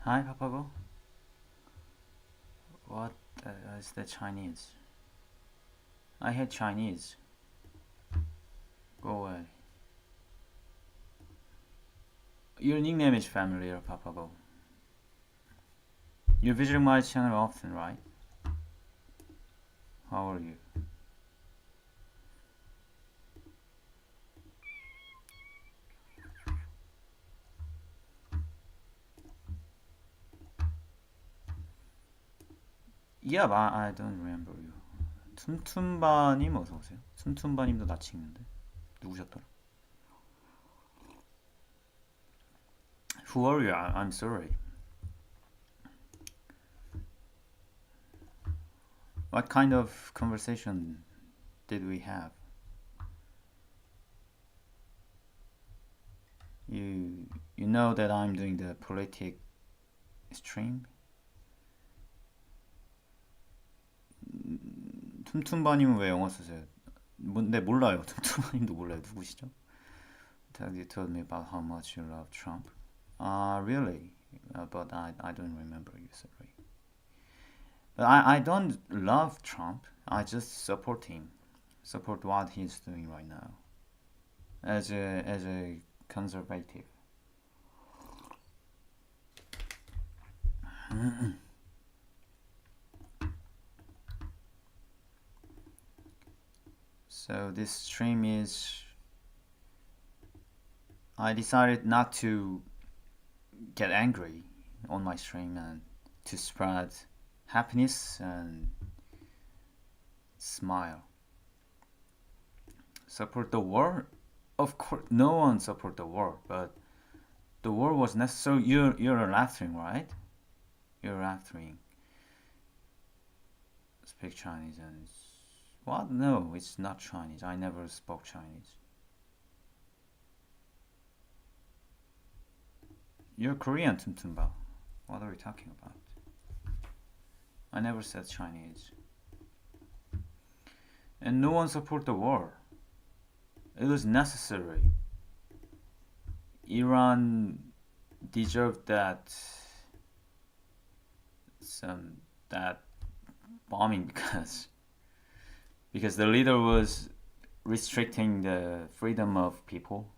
Hi, Papago. What is the Chinese? I hate Chinese. Go away. Your nickname is familiar, Papago. You're visiting my channel often, right? How are you? Yeah, but I don't remember you. 툼툼바님 어서 오세요. 툼툼바님도 나 찍는데 누구셨더라? Who are you? I'm sorry. What kind of conversation did we have? You know that I'm doing the politic stream? 툼툼바님은 왜 영어 쓰세요? 네, 몰라요. 툼툼바님도 몰라요. 누구시죠? You told me about how much you love Trump. Really? But I don't remember you, sorry. But I don't love Trump. I just support him. Support what he's doing right now. As a conservative. So this stream is... I decided not to get angry on my stream and to spread happiness and smile. Support the war? Of course, no one support the war, but the war was necessary. You're laughing, right? You're laughing. Speak Chinese and what? No, it's not Chinese. I never spoke Chinese. You're Korean, Tumtumba. What are you talking about? I never said Chinese. And no one support the war. It was necessary. Iran deserved that bombing because the leader was restricting the freedom of people.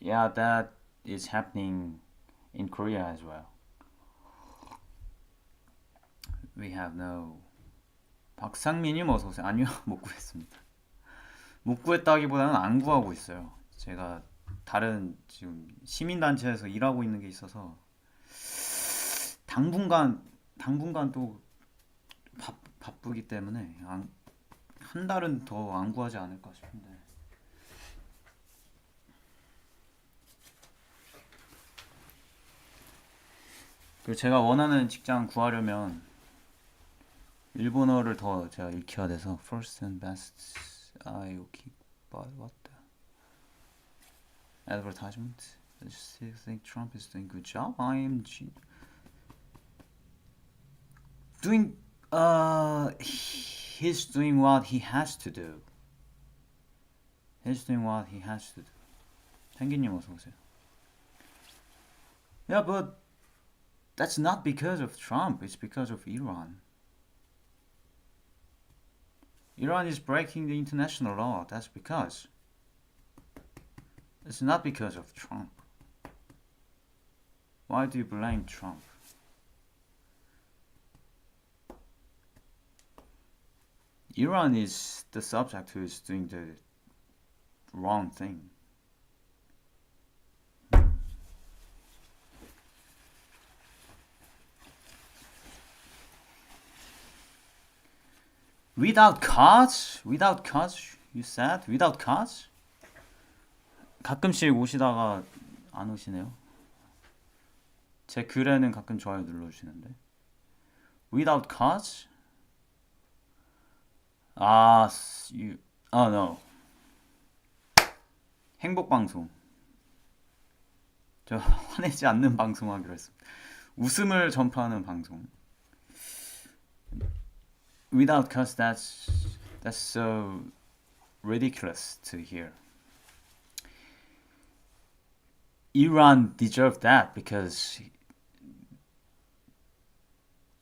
Yeah, that is happening in Korea as well. We have no... 박상민님 어서 오세요. 아니요, 못 구했습니다. 못 구했다기보다는 안 구하고 있어요. 제가 다른 지금 시민단체에서 일하고 있는 게 있어서 당분간 또 바쁘기 때문에 한 달은 더 안 구하지 않을까 싶은데. 그리고 제가 원하는 직장 구하려면 일본어를 더 제가 익혀야 돼서 first and best okay, but what the advertisement? I just think Trump is doing good job. I am doing he's doing what he has to do. He's doing what he has to do. 펭귄님 어서 오세요. Yeah, but that's not because of Trump. It's because of Iran. Iran is breaking the international law. That's because. It's not because of Trump. Why do you blame Trump? Iran is the subject who is doing the wrong thing. Without cause? Without cause? You said? Without cause? 가끔씩 오시다가 안 오시네요. 제 글에는 가끔 좋아요 눌러주시는데. Without cause? No. 행복방송. 저 화내지 않는 방송 하기로 했습니다. 웃음을 전파하는 방송. Without cause, that's so ridiculous to hear. Iran deserved that because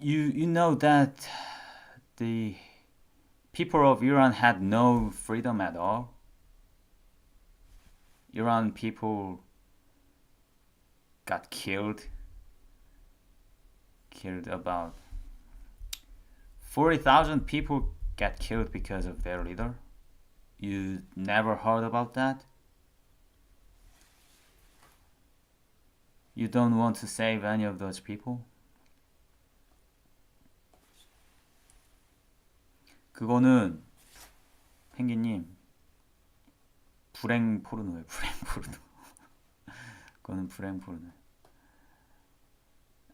you know that the people of Iran had no freedom at all. Iran people got killed about 40,000 people get killed because of their leader. You never heard about that? You don't want to save any of those people? 그거는 펭귄님 불행 포르노예요. 불행 포르노. 그거는 불행 포르노.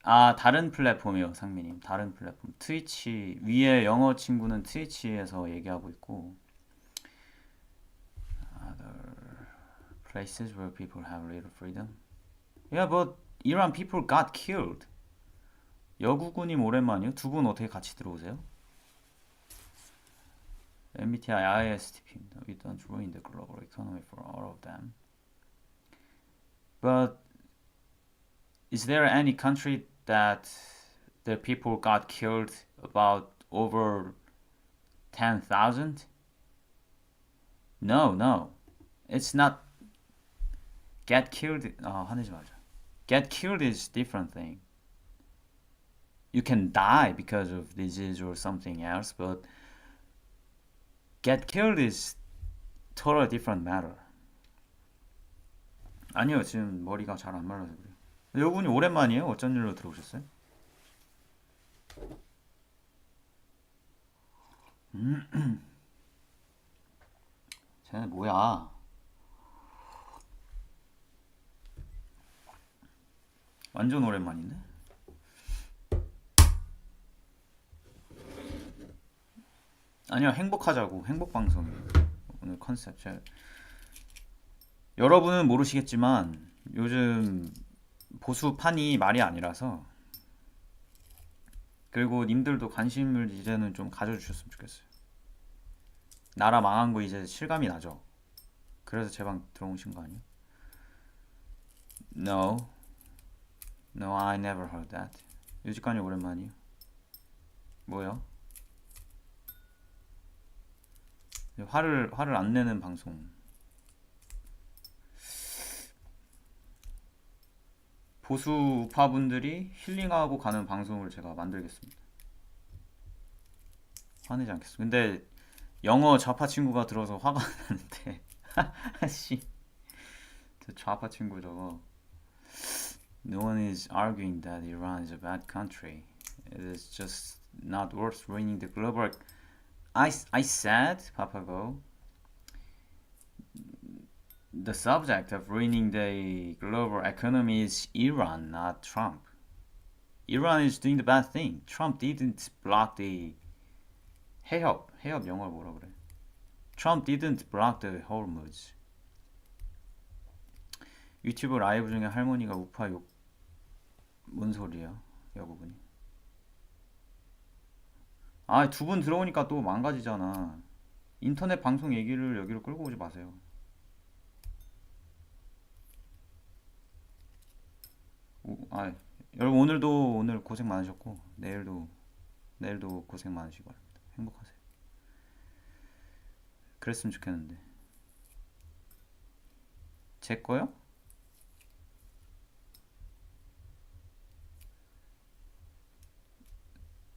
아, 다른 플랫폼이요, 상민님. 다른 플랫폼. 트위치 위에 영어 친구는 트위치에서 얘기하고 있고, other places where people have little freedom. Yeah, but Iran people got killed. 여구구님 오랜만이요. 두 분 어떻게 같이 들어오세요? MBTI ISTP입니다. We don't ruin the global economy for all of them. But is there any country that the people got killed about over 10,000? No. It's not get killed. 화내지 말자. Get killed is different thing. You can die because of disease or something else, but get killed is totally different matter. 아니요, 지금 머리가 잘 안 말라서 그래요. 여러분이 오랜만이에요? 어쩐 일로 들어오셨어요? 쟤네 뭐야? 완전 오랜만인데? 아니요, 행복하자고. 행복방송이에요. 오늘 컨셉. 여러분은 모르시겠지만 요즘 보수판이 말이 아니라서, 그리고 님들도 관심을 이제는 좀 가져주셨으면 좋겠어요. 나라 망한 거 이제 실감이 나죠? 그래서 제 방 들어오신 거 아니에요? No, I never heard that. 유직관이 오랜만이에요. 뭐요? 화를 안 내는 방송. 보수 우파분들이 힐링하고 가는 방송을 제가 만들겠습니다. 화내지 않겠습니다. 근데 영어 좌파 친구가 들어서 화가 나는데 씨, 저 좌파 친구 저거. No one is arguing that Iran is a bad country. It is just not worth ruining the global. I said, Papago, the subject of ruining the global economy is Iran, not Trump. Iran is doing the bad thing. Trump didn't block the 해협 영어로 뭐라 그래? Trump didn't block the Hormuz. 유튜브 라이브 중에 할머니가 우파 욕 뭔 소리야, 여러분이? 아, 두 분 들어오니까 또 망가지잖아. 인터넷 방송 얘기를 여기로 끌고 오지 마세요. 여러분 오늘 고생 많으셨고 내일도 고생 많으시기 바랍니다. 행복하세요. 그랬으면 좋겠는데. 제 거요?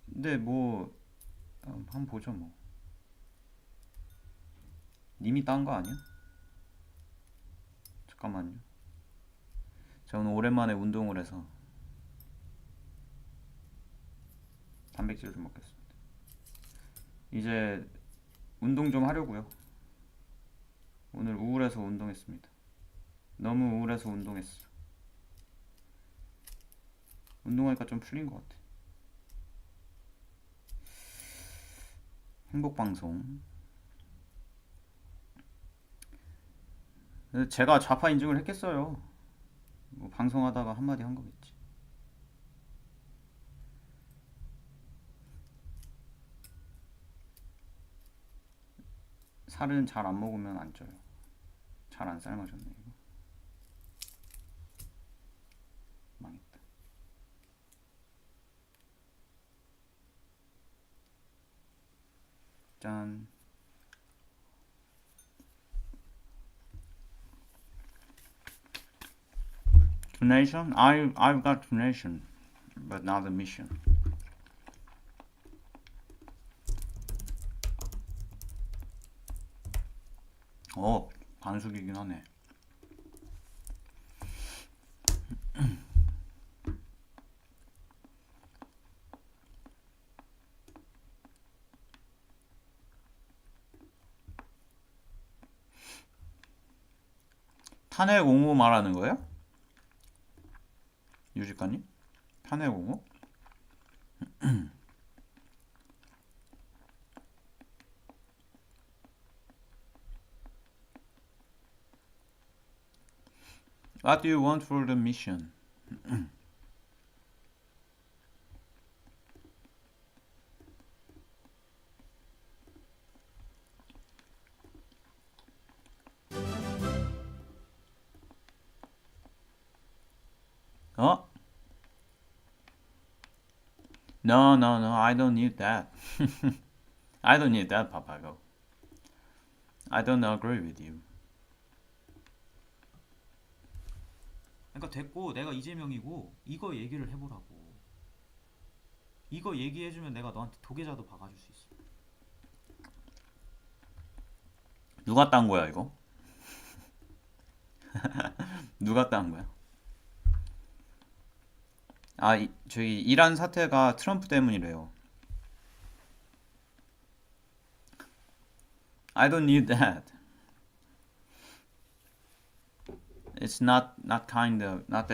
근데 뭐 한번 보죠 뭐. 님이 딴 거 아니야? 잠깐만요. 저는 오랜만에 운동을 해서 단백질 좀 먹겠습니다. 이제 운동 좀 하려고요. 오늘 우울해서 운동했습니다. 너무 우울해서 운동했어. 운동하니까 좀 풀린 것 같아. 행복방송. 제가 좌파 인증을 했겠어요. 뭐 방송하다가 한마디 한 거겠지. 살은 잘 안 먹으면 안 쪄요. 잘 안 삶아졌네 이거. donation. Donation? I've got donation, but not a mission. 반숙이긴 하네. 탄핵 옹호 말하는 거예요? 유직관님? 탄핵 옹호? What do you want for the mission? 어? No, I don't need that. I don't need that, Papago. I don't agree with you. 그러니까 됐고 내가 이재명이고 이거 얘기를 해보라고. 이거 얘기해주면 내가 너한테 도계자도 박아줄 수 있어. 누가 딴 거야, 이거? 누가 딴 거야? 저기 이란 사태가 트럼프 때문이래요. I don't need that. It's not that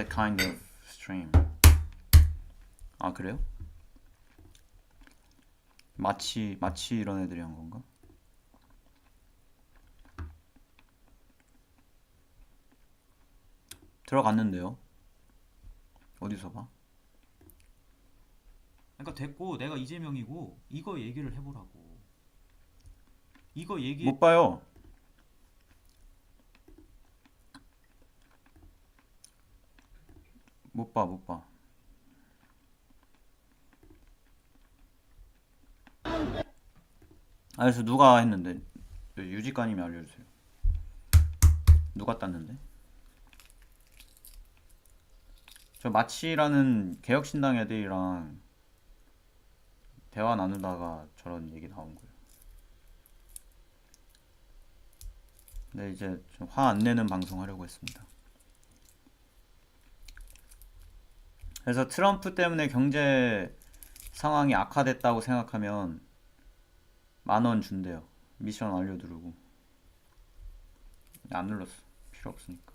kind of stream. 아, 그래요? 마치 이런 애들이 한 건가? 들어갔는데요. 어디서 봐? 그러니까 됐고 내가 이재명이고 이거 얘기를 해보라고. 이거 얘기 못 봐요. 못 봐. 그래서 누가 했는데? 유직관님이 알려주세요. 누가 땄는데? 저 마치라는 개혁신당 애들이랑 대화 나누다가 저런 얘기 나온 거예요. 근데 이제 좀 화 안 내는 방송 하려고 했습니다. 그래서 트럼프 때문에 경제 상황이 악화됐다고 생각하면 10,000원 준대요. 미션 완료 누르고. 안 눌렀어. 필요 없으니까.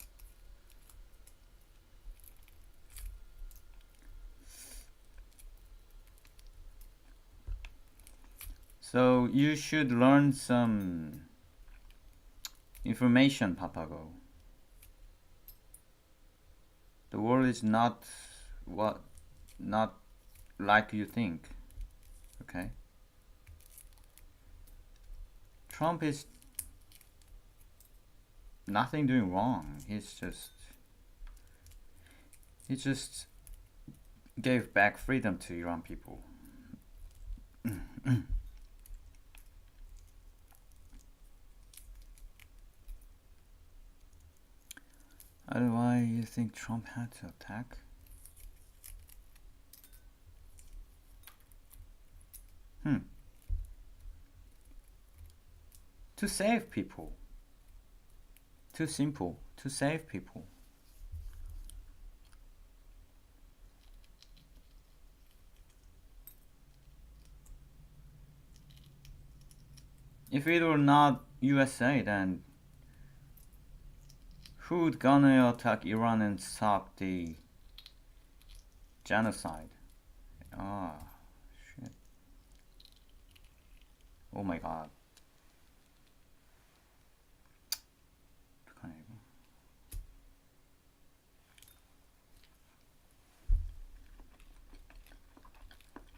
So you should learn some information, Papago. The world is not like you think. Okay? Trump is nothing doing wrong. He just gave back freedom to Iran people. Why do you think Trump had to attack? To save people. Too simple. To save people. If it were not USA, then who'd gonna attack Iran and stop the genocide? Ah, shit. Oh my god. 어떡하냐 이거.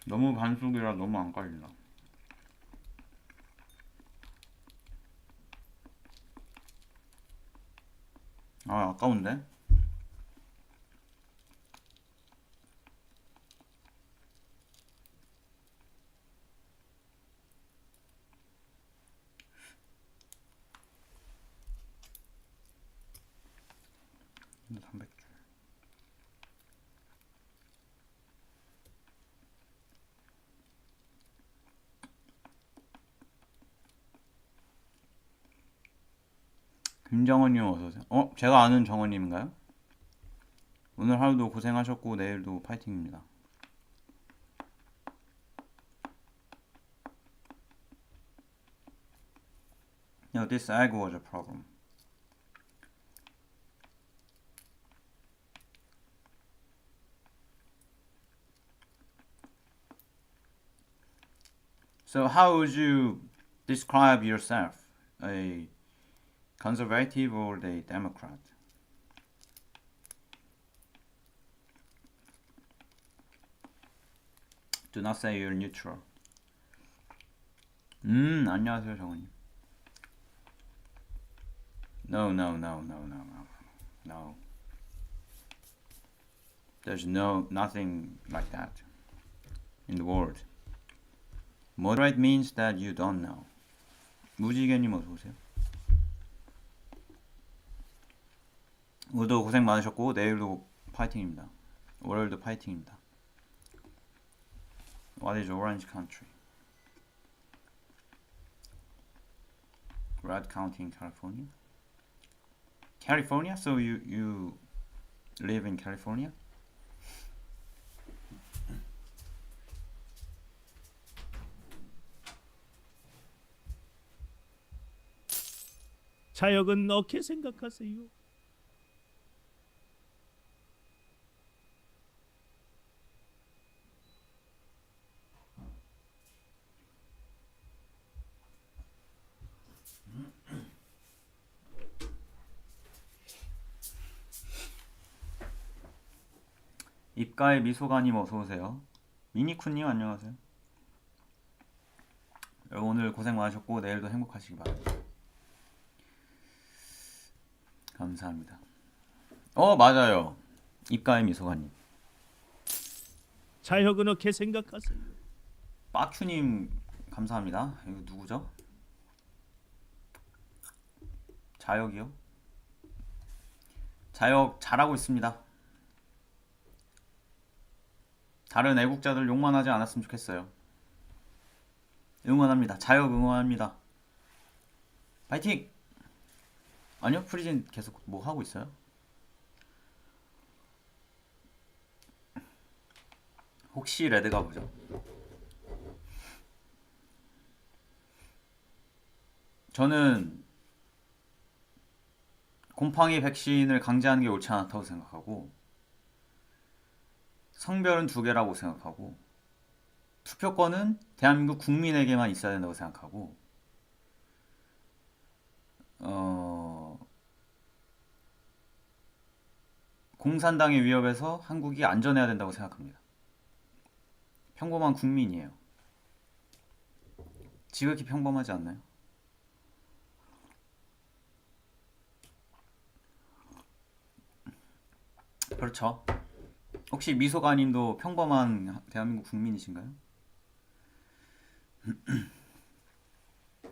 너무 반숙이라 너무 안 깔린다. 아까운데? 단백질. 김정원님 어서오세요. 제가 아는 정원님인가요? 오늘 하루도 고생하셨고 내일도 파이팅입니다. No, this egg was a problem. So how would you describe yourself? A conservative or a Democrat? Do not say you're neutral. 안녕하세요, 정원님. No. There's nothing like that in the world. Moderate means that you don't know. 무지개님 어서 오세요. 오늘도 고생 많으셨고 내일도 파이팅입니다. 월요일도 파이팅입니다. What is orange country? Red County in California? California? So you live in California? 자역은 어떻게 생각하세요? 입가에 미소가님 어서오세요. 미니쿤님 안녕하세요. 여러분 오늘 고생 많으셨고 내일도 행복하시기 바랍니다. 감사합니다. 맞아요. 입가에 미소가님. 자역은 어떻게 생각하세요? 빠큐님 감사합니다. 이거 누구죠? 자역이요? 자역 잘하고 있습니다. 다른 애국자들 욕만 하지 않았으면 좋겠어요. 응원합니다. 자역 응원합니다. 파이팅! 아니요, 프리즌 계속 뭐 하고 있어요? 혹시 레드가 보죠? 저는 곰팡이 백신을 강제하는 게 옳지 않다고 생각하고 성별은 두 개라고 생각하고 투표권은 대한민국 국민에게만 있어야 된다고 생각하고 공산당의 위협에서 한국이 안전해야 된다고 생각합니다. 평범한 국민이에요. 지극히 평범하지 않나요? 그렇죠. 혹시 미소가님도 평범한 대한민국 국민이신가요?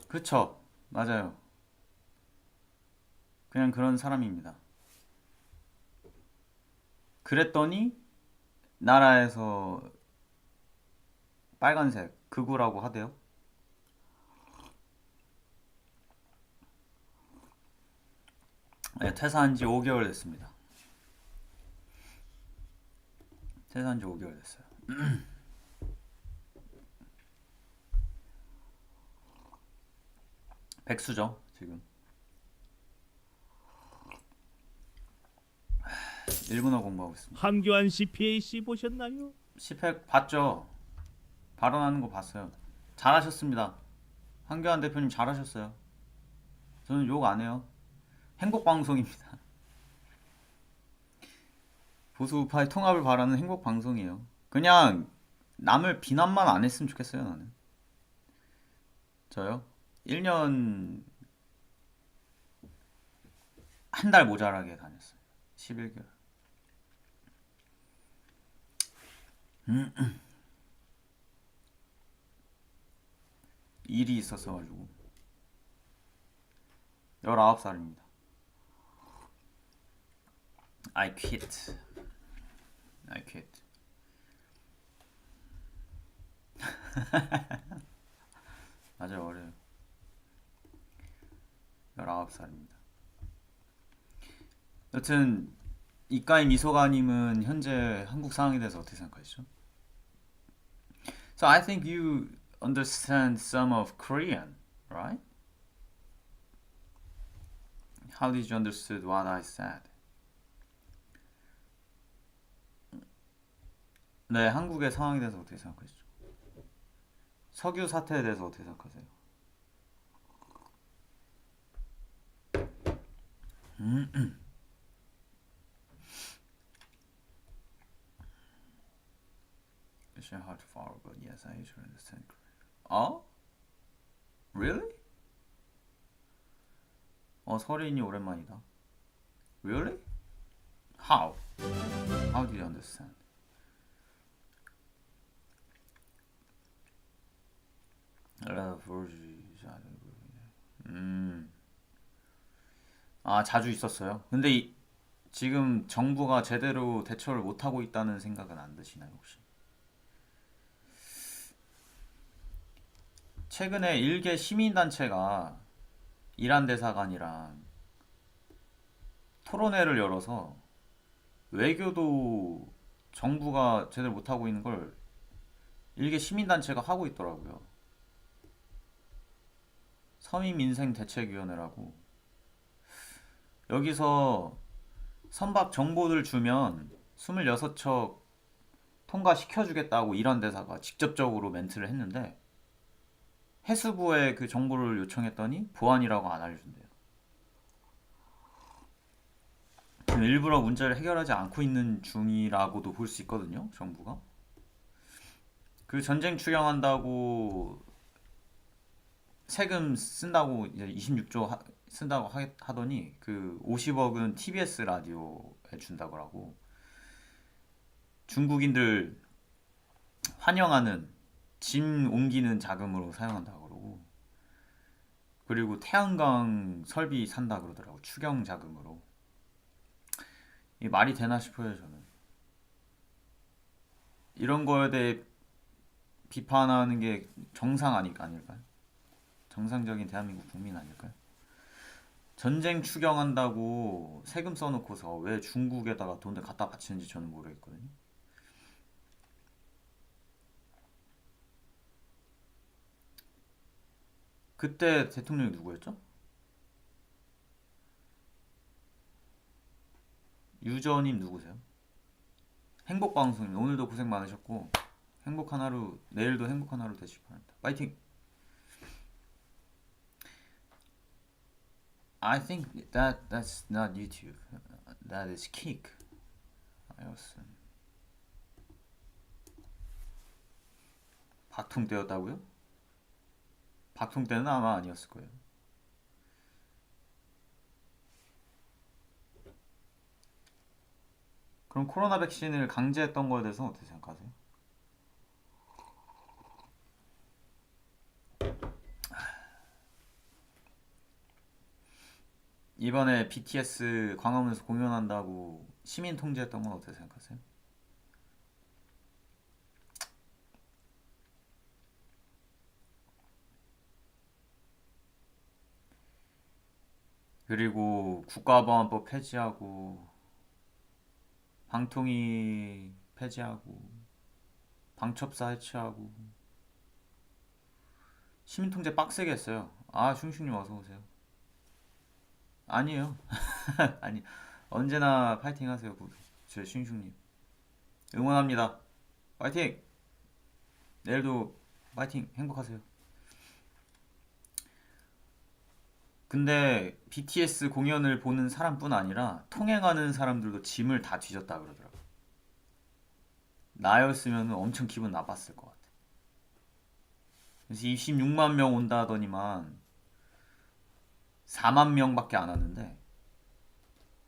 그쵸. 맞아요. 그냥 그런 사람입니다. 그랬더니 나라에서 빨간색 극우라고 하대요. 네, 퇴사한 지 5개월 됐습니다. 퇴사한 지 5개월 됐어요. 백수죠, 지금. 일본어 공부하고 있습니다. 함교안 CPAC 보셨나요? 10회 봤죠? 발언하는 거 봤어요. 잘하셨습니다. 한교안 대표님 잘하셨어요. 저는 욕 안 해요. 행복방송입니다. 보수 우파의 통합을 바라는 행복방송이에요. 그냥 남을 비난만 안 했으면 좋겠어요, 나는. 저요? 1년 한 달 모자라게 다녔어요. 11개월. 일이 있었어가지고 19살입니다. I quit. I quit. 맞아요, 어려요. 19살입니다. 여튼 이까이 미소가님은 현재 한국 상황에 대해서 어떻게 생각하시죠? So I think you understand some of Korean, right? How did you understood what I said? 네, 한국의 상황에 대해서 어떻게 생각하시죠? 석유 사태에 대해서 어떻게 생각하세요? It's hard to follow, but yes, I usually understand Korean. Oh? Really? 서린이 오랜만이다. Really? How? How did you understand? 자주 있었어요. 근데 지금 정부가 제대로 대처를 못하고 있다는 생각은 안 드시나요, 혹시? 최근에 일개 시민단체가 이란 대사관이랑 토론회를 열어서 외교도 정부가 제대로 못하고 있는 걸 일개 시민단체가 하고 있더라고요. 서민민생대책위원회라고. 여기서 선박 정보를 주면 26척 통과시켜주겠다고 이란 대사가 직접적으로 멘트를 했는데 해수부에 그 정보를 요청했더니 보안이라고 안 알려준대요. 지금 일부러 문제를 해결하지 않고 있는 중이라고도 볼 수 있거든요, 정부가. 그 전쟁 추경한다고 세금 쓴다고 이제 26조 쓴다고 하더니 그 50억은 TBS 라디오에 준다고 하고 중국인들 환영하는 짐 옮기는 자금으로 사용한다고 그러고 그리고 태양광 설비 산다 그러더라고 추경 자금으로. 이 말이 되나 싶어요 저는. 이런 거에 대해 비판하는 게 정상 아닐까요? 정상적인 대한민국 국민 아닐까요? 전쟁 추경한다고 세금 써놓고서 왜 중국에다가 돈을 갖다 바치는지 저는 모르겠거든요. 그때 대통령이 누구였죠? 유저님 누구세요? 행복방송님 오늘도 고생 많으셨고 행복한 하루 내일도 행복한 하루 되시기 바랍니다. 파이팅! I think that's not YouTube. That is Kick. 박통 때였다고요? 박통 때는 아마 아니었을 거예요. 그럼 코로나 백신을 강제했던 거에 대해서 어떻게 생각하세요? 이번에 BTS 광화문에서 공연한다고 시민 통제했던 건 어떻게 생각하세요? 그리고 국가보안법 폐지하고 방통위 폐지하고 방첩사 해체하고 시민 통제 빡세게 했어요. 슝슝님 어서 오세요. 아니에요. 아니 언제나 파이팅 하세요. 저 슝슝님 응원합니다. 파이팅. 내일도 파이팅. 행복하세요. 근데 BTS 공연을 보는 사람뿐 아니라 통행하는 사람들도 짐을 다 뒤졌다 그러더라고. 나였으면 엄청 기분 나빴을 것 같아. 그래서 26만 명 온다 하더니만 4만 명밖에 안 왔는데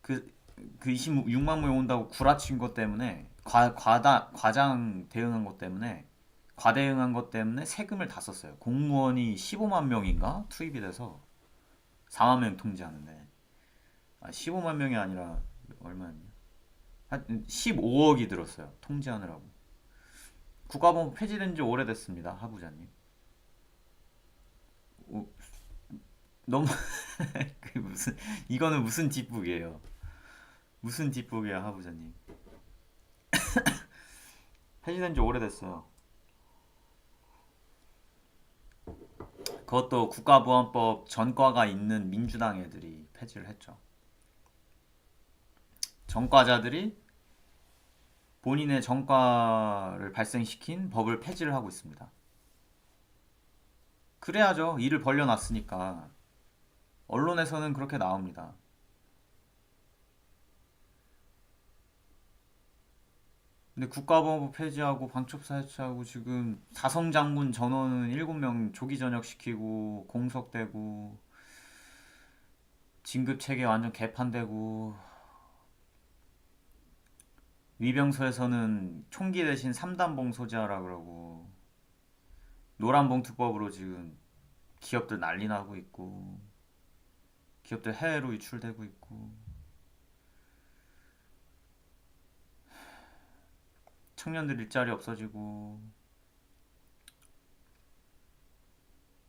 그 26만 명 온다고 구라친 것 때문에 과장 대응한 것 때문에 과대응한 것 때문에 세금을 다 썼어요. 공무원이 15만 명인가 투입이 돼서 4만 명 통제하는데 15만 명이 아니라 얼마였냐? 한 15억이 들었어요. 통제하느라고. 국가보험 폐지된 지 오래됐습니다. 하부자님. 오, 너무 그 무슨 이거는 무슨 뒷북이에요. 무슨 뒷북이야, 하부자님. 폐지된 지 오래됐어요. 그것도 국가보안법 전과가 있는 민주당 애들이 폐지를 했죠. 전과자들이 본인의 전과를 발생시킨 법을 폐지를 하고 있습니다. 그래야죠. 일을 벌려놨으니까. 언론에서는 그렇게 나옵니다. 근데 국가보안법 폐지하고 방첩사 해체하고 지금 사성장군 전원은 7명 조기 전역시키고 공석되고 진급체계 완전 개판되고 위병소에서는 총기 대신 3단봉 소지하라 그러고 노란봉투법으로 지금 기업들 난리 나고 있고 기업들 해외로 유출되고 있고 청년들 일자리 없어지고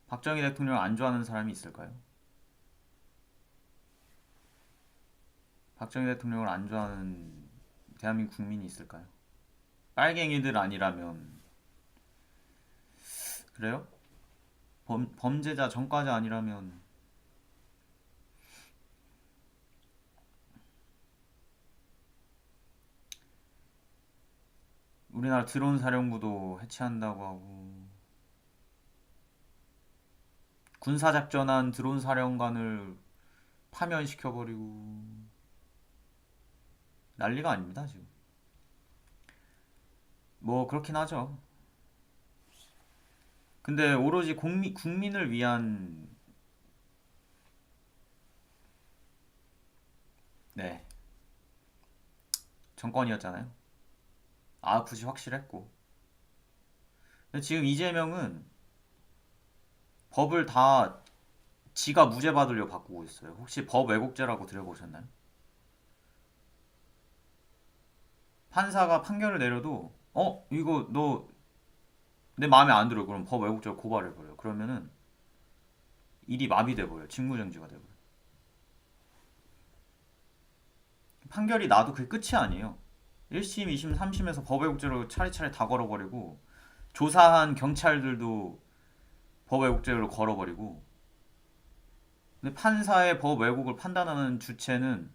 박정희 대통령 안 좋아하는 사람이 있을까요? 박정희 대통령을 안 좋아하는 대한민국 국민이 있을까요? 빨갱이들 아니라면 그래요? 범죄자 전과자 아니라면 우리나라 드론 사령부도 해체한다고 하고 군사작전한 드론 사령관을 파면시켜버리고 난리가 아닙니다 지금. 뭐 그렇긴 하죠. 근데 오로지 국민을 위한 네 정권이었잖아요. 아웃풋이 확실했고. 근데 지금 이재명은 법을 다 지가 무죄 받으려 바꾸고 있어요. 혹시 법 왜곡죄라고 들어보셨나요? 판사가 판결을 내려도 이거 너 내 마음에 안 들어. 그럼 법 왜곡죄로 고발해버려요. 그러면은 일이 마비돼버려요. 직무정지가 돼버려요. 판결이 나도 그게 끝이 아니에요. 1심, 2심, 3심에서 법 왜곡죄로 차례차례 다 걸어버리고 조사한 경찰들도 법 왜곡죄로 걸어버리고 근데 판사의 법 왜곡을 판단하는 주체는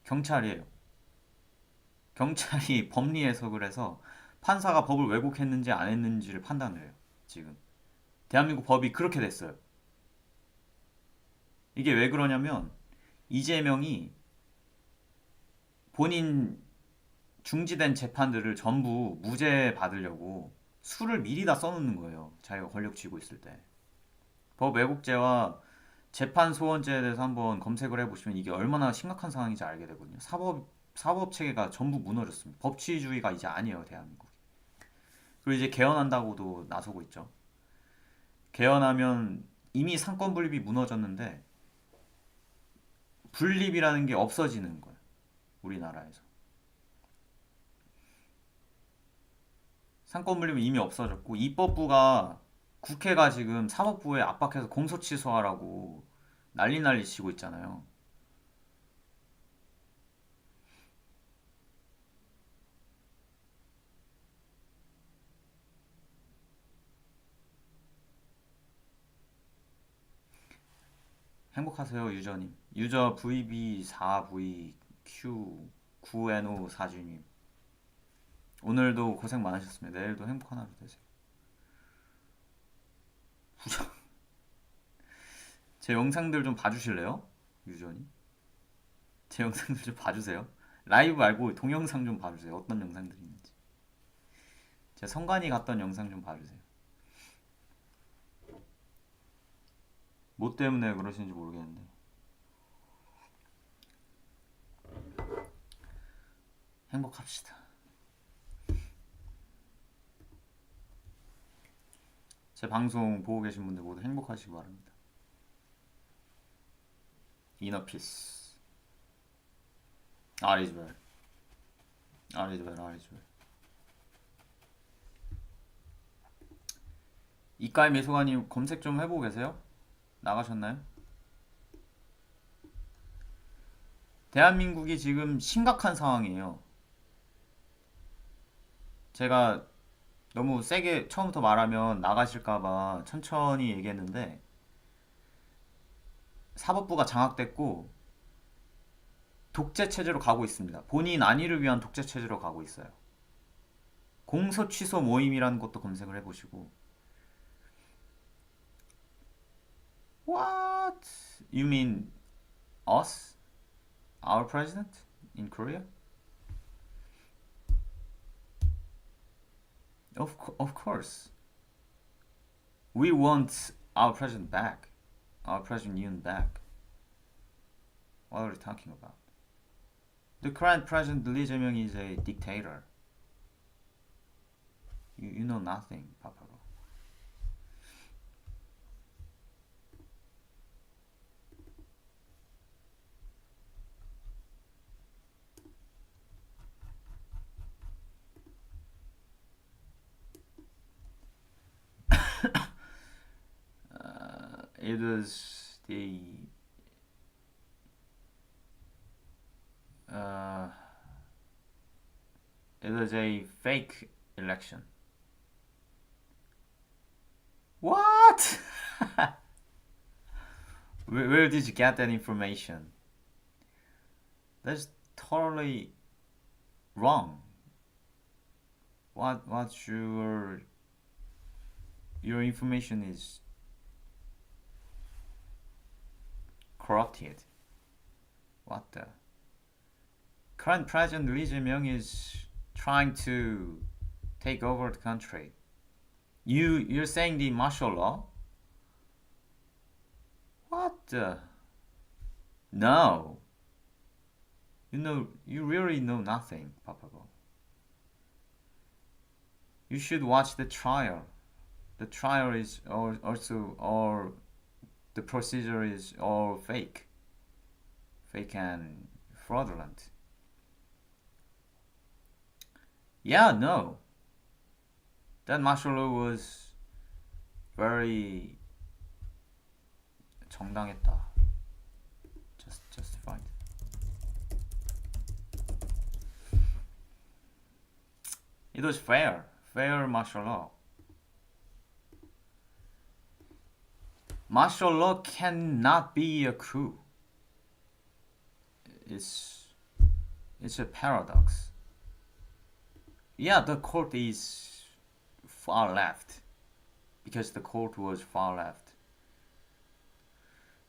경찰이에요. 경찰이 법리 해석을 해서 판사가 법을 왜곡했는지 안 했는지를 판단을 해요. 지금 대한민국 법이 그렇게 됐어요. 이게 왜 그러냐면 이재명이 본인 중지된 재판들을 전부 무죄 받으려고 수를 미리 다 써놓는 거예요. 자기가 권력 쥐고 있을 때. 법 왜곡죄와 재판 소원죄에 대해서 한번 검색을 해보시면 이게 얼마나 심각한 상황인지 알게 되거든요. 사법 체계가 전부 무너졌습니다. 법치주의가 이제 아니에요, 대한민국. 그리고 이제 개헌한다고도 나서고 있죠. 개헌하면 이미 상권 분립이 무너졌는데 분립이라는 게 없어지는 거예요. 우리나라에서. 상권 분립은 이미 없어졌고 입법부가 국회가 지금 사법부에 압박해서 공소 취소하라고 난리 치고 있잖아요. 행복하세요 유저님. 유저 VB4VQ9NO4주님. 오늘도 고생 많으셨습니다. 내일도 행복한 하루 되세요. 부정. 제 영상들 좀 봐주실래요? 유저님. 제 영상들 좀 봐주세요. 라이브 말고 동영상 좀 봐주세요. 어떤 영상들이 있는지. 제 성관이 갔던 영상 좀 봐주세요. 뭐 때문에 그러시는지 모르겠는데. 행복합시다. 제 방송 보고 계신 분들 모두 행복하시기 바랍니다. 이너 피스. All is well. 아리조엘. 이까이 미소가님 검색 좀 해보고 계세요? 나가셨나요? 대한민국이 지금 심각한 상황이에요. 제가 너무 세게 처음부터 말하면 나가실까봐 천천히 얘기했는데 사법부가 장악됐고 독재 체제로 가고 있습니다. 본인 안위를 위한 독재 체제로 가고 있어요. 공소 취소 모임이라는 것도 검색을 해보시고. What? You mean us? Our president in Korea? Of course. We want our president back. Our president Yoon back. What are you talking about? The current president Lee Jae-myung is a dictator. You know nothing, Papago. It was the it was a fake election. What? Where did you get that information? That's totally wrong. What's your information is corrupted. What the? Current President Lee Jae-myung is trying to take over the country. You're saying the martial law? What the? No. You really know nothing, Papago. You should watch the trial. The trial is also the procedure is all fake and fraudulent. Yeah, no. That martial law was very 정당했다. Justified. It was fair martial law. Martial law cannot be a coup. It's a paradox. Yeah, the court is far left because the court was far left.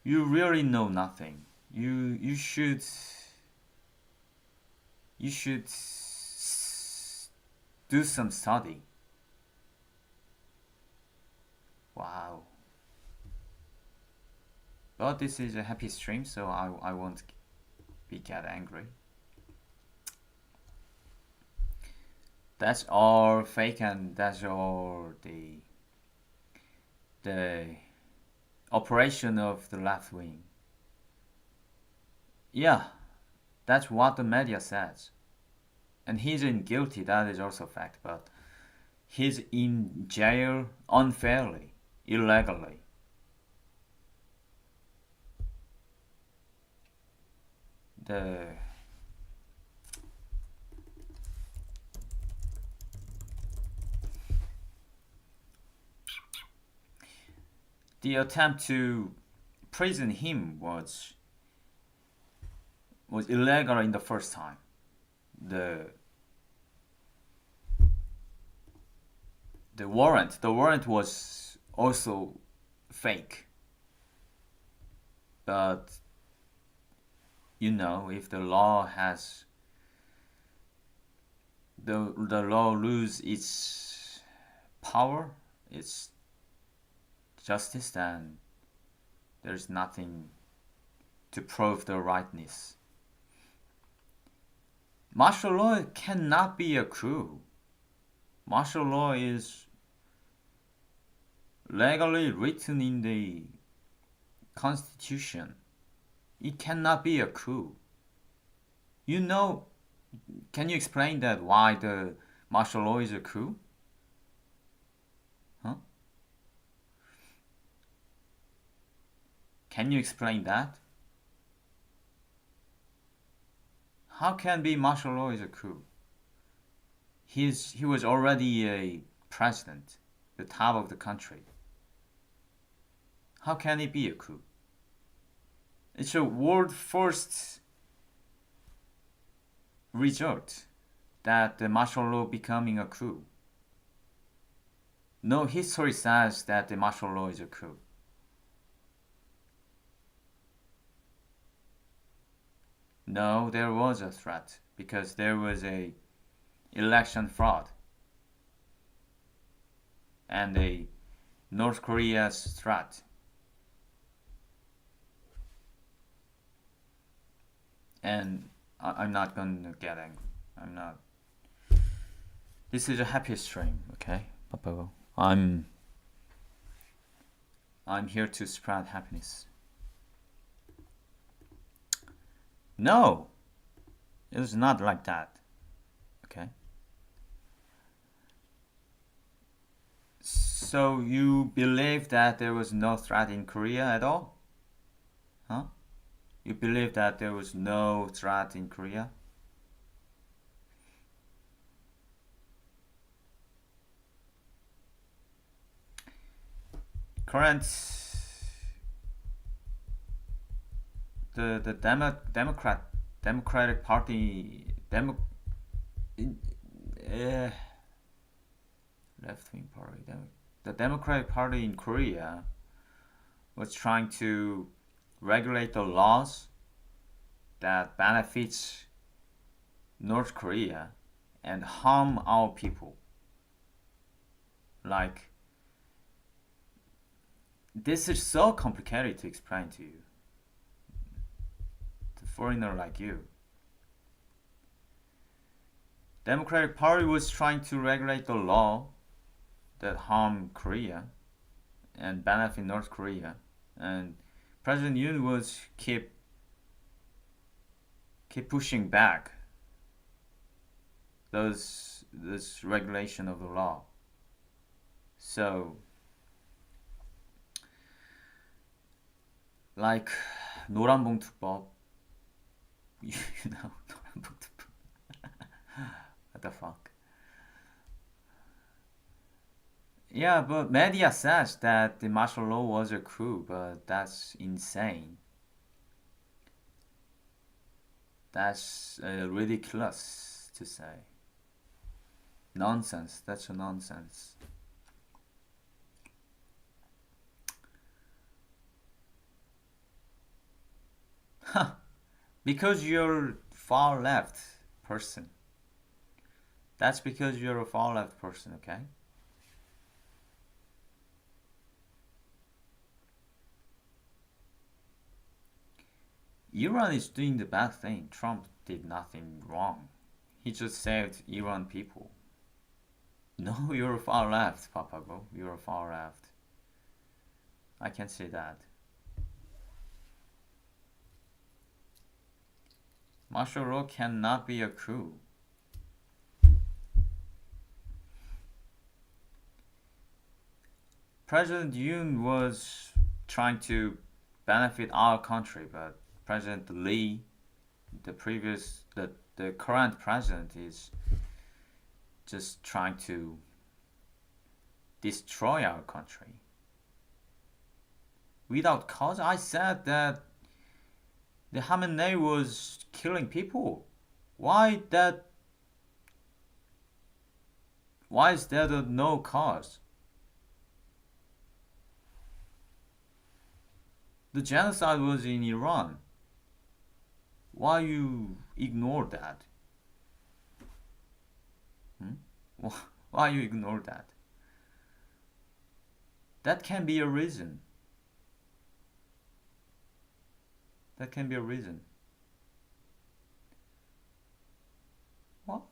You really know nothing. You should do some study. Wow. But this is a happy stream, so I won't get angry. That's all fake and that's all the operation of the left wing. Yeah, that's what the media says. And he's in guilty, that is also a fact, but he's in jail unfairly, illegally. The attempt to prison him was illegal in the first time. The warrant was also fake. But if the law has the law lose its power, its justice, then there's nothing to prove the rightness. Martial law cannot be a coup. Martial law is legally written in the Constitution. It cannot be a coup. Can you explain that why the martial law is a coup? Huh? Can you explain that? How can be martial law is a coup? He was already a president, the top of the country. How can it be a coup? It's a world first result that the martial law becoming a coup. No history says that the martial law is a coup. No, there was a threat because there was a election fraud and a North Korea's threat. And I'm not gonna get angry. I'm not. This is a happy stream, okay? Papago. I'm here to spread happiness. No, it was not like that. Okay. So you believe that there was no threat in Korea at all? Huh? You believe that there was no threat in Korea? Current the Democratic Party left wing party the Democratic Party in Korea was trying to regulate the laws that benefits North Korea and harm our people. Like, this is so complicated to explain to you, to foreigner like you. Democratic Party was trying to regulate the law that harm Korea and benefit North Korea, and President Yoon was keep pushing back this regulation of the law. So, like 노란봉투법, you know, 노란봉투법. What the fuck? Yeah, but media says that the martial law was a coup, but that's insane. That's ridiculous to say. Nonsense. That's a nonsense. Huh. Because you're far left person. That's because you're a far left person, okay? Iran is doing the bad thing. Trump did nothing wrong. He just saved Iran people. No, you're far left, Papago. You're far left. I can say that. Martial law cannot be a coup. President Yoon was trying to benefit our country, but President Lee, the current president, is just trying to destroy our country. Without cause, I said that the Khamenei was killing people. Why is there no cause? The genocide was in Iran. Why you ignore that? Why you ignore that? That can be a reason. That can be a reason. What?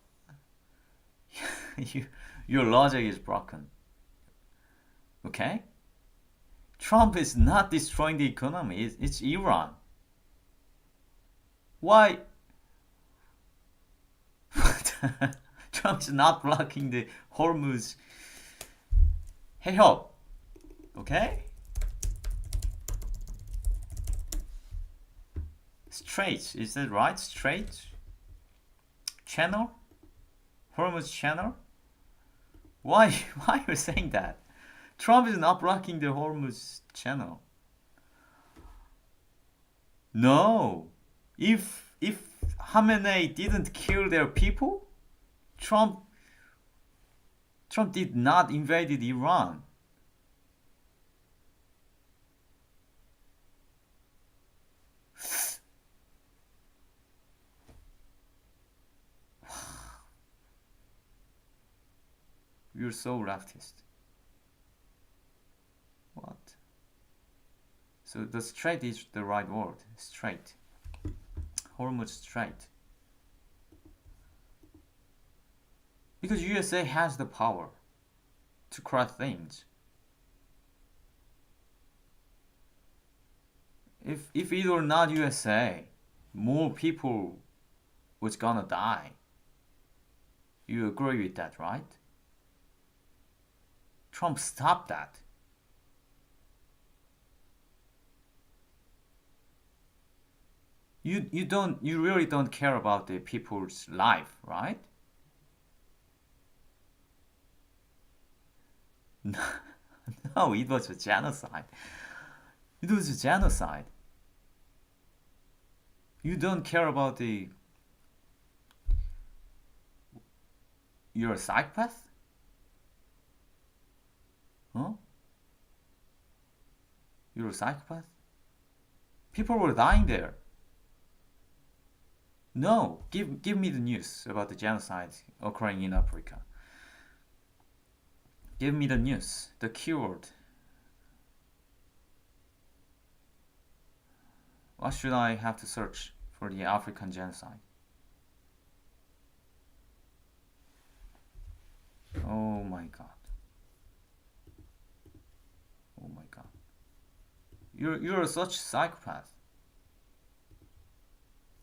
Your logic is broken. Okay? Trump is not destroying the economy. It's Iran. Why? Trump is not blocking the Hormuz 해협. Okay? Strait, is that right? Strait? Channel? Hormuz channel? Why are you saying that? Trump is not blocking the Hormuz channel. No. If Khamenei didn't kill their people, Trump did not invaded Iran. You're so leftist. What? So the strait is the right word. Strait. Hormuz Strait. Because USA has the power to cross things. If it were not USA, more people was gonna die. You agree with that, right? Trump stopped that. You really don't care about the people's life, right? No, it was a genocide. It was a genocide. You don't care about the... You're a psychopath? Huh? You're a psychopath? People were dying there. No, give me the news about the genocide occurring in Africa. Give me the news, the keyword. What should I have to search for the African genocide? Oh my god. Oh my god. You're such a psychopath.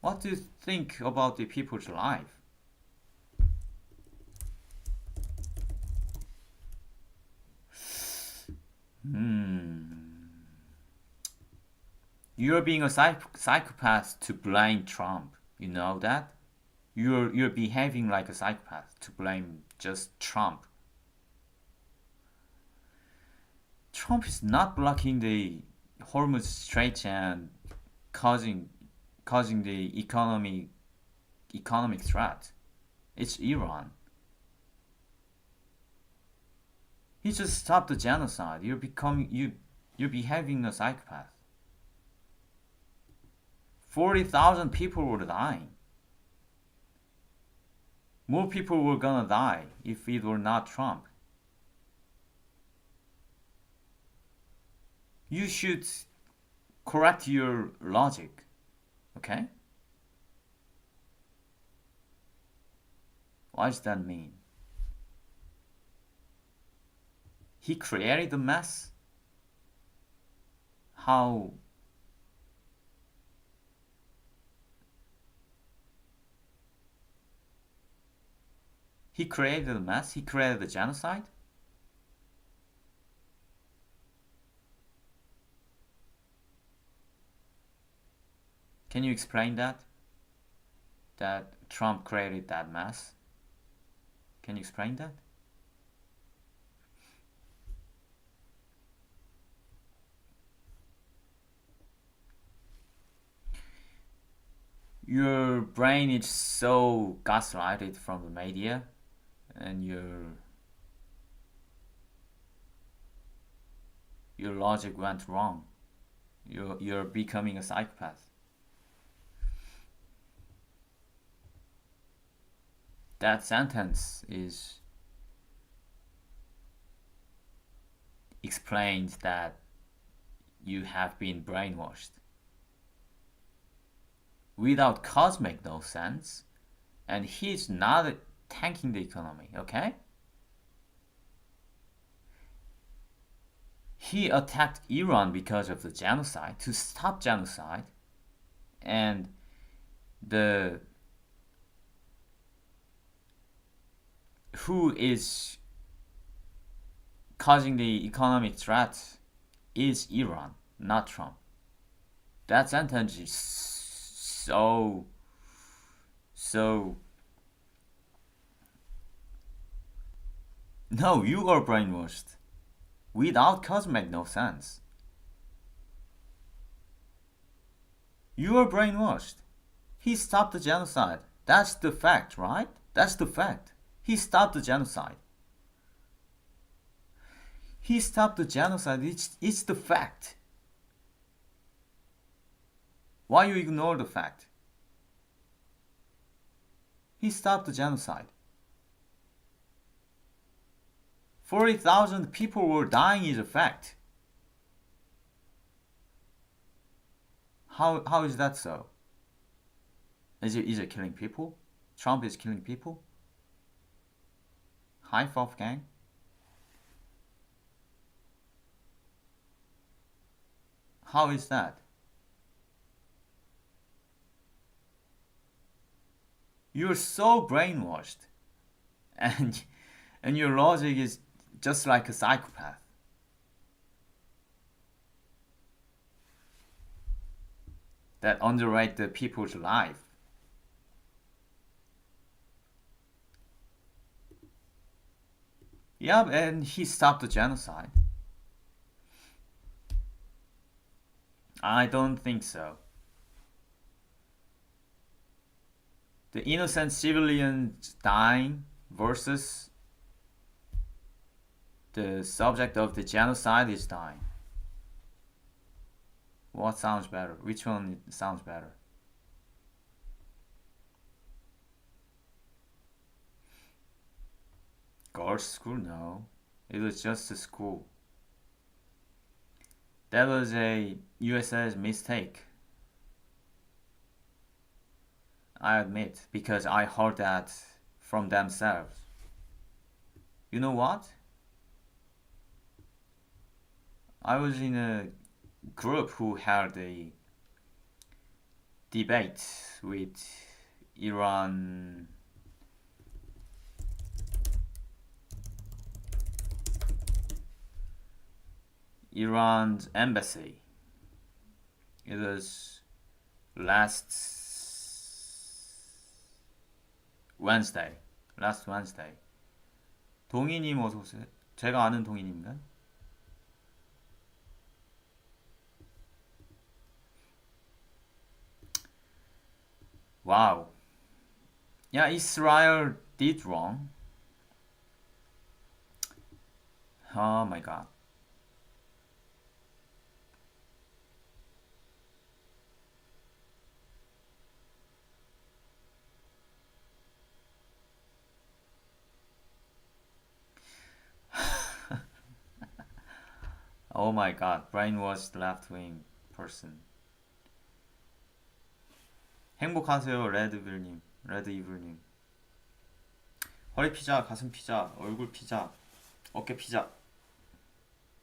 What do you think about the people's life? You're being a psychopath to blame Trump. You know that? You're behaving like a psychopath to blame just Trump. Trump is not blocking the Hormuz Strait and causing the economic threat. It's Iran. He just stopped the genocide. You're behaving a psychopath. 40,000 people were dying. More people were gonna die if it were not Trump. You should correct your logic, okay? What does that mean? He created the mess? How? He created the mess? He created the genocide? Can you explain that? That Trump created that mess? Can you explain that? Your brain is so gaslighted from the media, and your logic went wrong. You're becoming a psychopath. That sentence is explains that you have been brainwashed. Without cause make no sense, and he's not tanking the economy, okay? He attacked Iran because of the genocide, to stop genocide, and the who is causing the economic threat is Iran, not Trump. That sentence is so no, you are brainwashed. Without cause make no sense. You are brainwashed. He stopped the genocide. That's the fact, right? That's the fact. He stopped the genocide. He stopped the genocide. It's the fact. Why you ignore the fact? He stopped the genocide. 40,000 people were dying is a fact. How is that so? Is it killing people? Trump is killing people? High five gang? How is that? You're so brainwashed, and your logic is just like a psychopath. That underrate the people's life. Yeah, and he stopped the genocide. I don't think so. The innocent civilians dying versus the subject of the genocide is dying. What sounds better? Which one sounds better? Girls' school? No. It was just a school. That was a USA's mistake. I admit, because I heard that from themselves. You know what? I was in a group who held a debate with Iran's embassy. It was last Wednesday. 동희님 어서 오세요. 제가 아는 동희님인가요? Wow. Yeah, Israel did wrong. Oh my god. Oh my god, brainwashed left-wing person. 행복하세요, 레드이블님. 허리 피자, 가슴 피자, 얼굴 피자, 어깨 피자,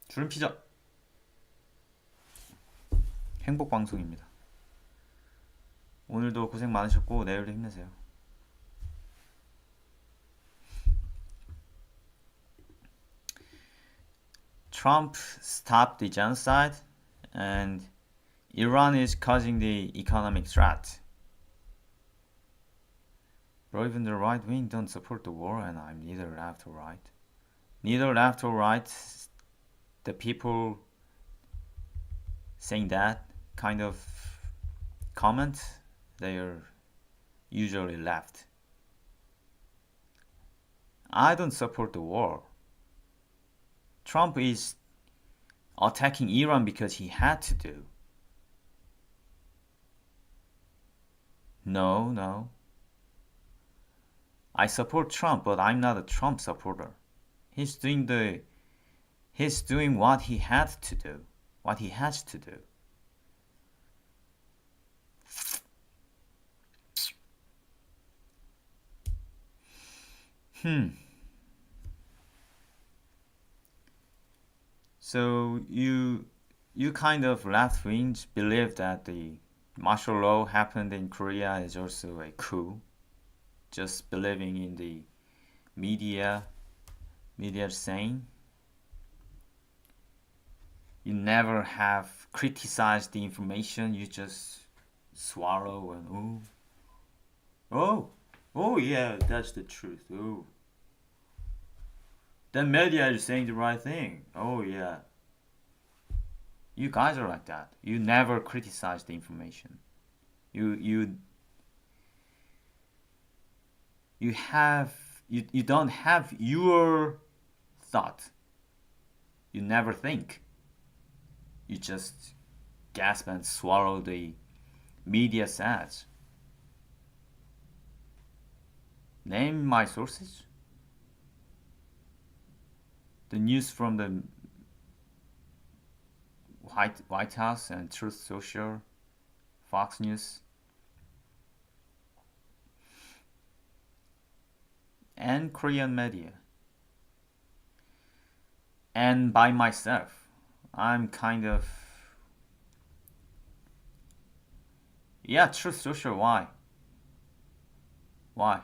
주름 피자. 행복 방송입니다. 오늘도 고생 많으셨고 내일도 힘내세요. Trump stopped the genocide and Iran is causing the economic threat. Bro, even the right wing don't support the war and I'm neither left or right. Neither left or right, the people saying that kind of comment, they are usually left. I don't support the war. Trump is attacking Iran because he had to do. No. I support Trump, but I'm not a Trump supporter. He's doing what he had to do, what he has to do. So you kind of left wings believe that the martial law happened in Korea is also a coup. Just believing in the media saying you never have criticized the information, you just swallow and oh yeah, that's the truth. Oh, the media is saying the right thing. Oh yeah. You guys are like that. You never criticize the information. You don't have your thought. You never think. You just gasp and swallow the media says. Name my sources. The news from the White House and Truth Social, Fox News, and Korean media. And by myself, I'm kind of... Yeah, Truth Social, why? Why?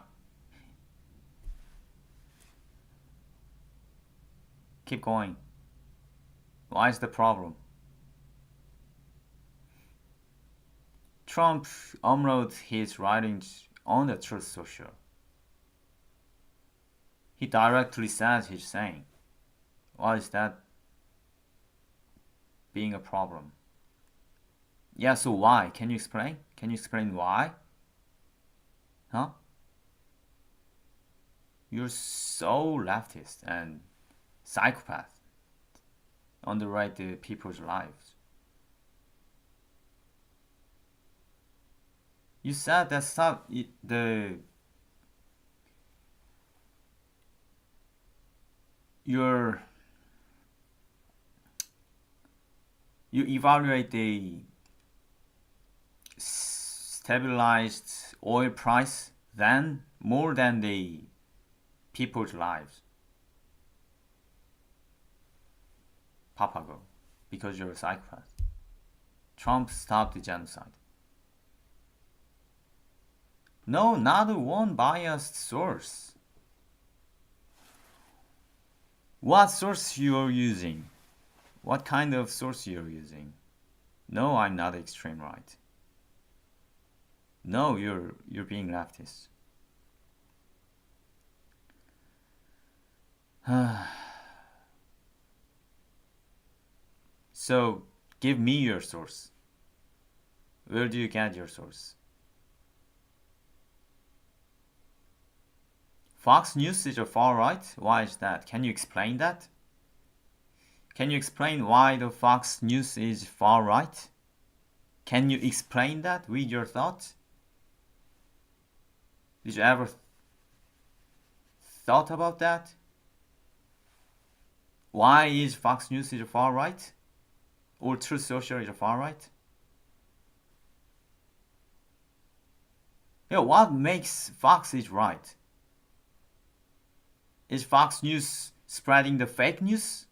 Keep going. Why is the problem? Trump uploaded his writings on the Truth Social. He directly says he's saying. Why is that being a problem? Yeah, so why? Can you explain? Can you explain why? Huh? You're so leftist and psychopath. Underwrite the people's lives. You said that's not the you evaluate the stabilized oil price then more than the people's lives. Papago, because you're a psychopath. Trump stopped the genocide. No, not one biased source. What source you're using? What kind of source you're using? No, I'm not extreme right. No, you're being leftist. So, give me your source. Where do you get your source? Fox News is a far right? Why is that? Can you explain that? Can you explain why the Fox News is far right? Can you explain that with your thoughts? Did you ever thought about that? Why is Fox News is a far right? Or Truth Social is a far right? Yeah, what makes Fox is right? Is Fox News spreading the fake news?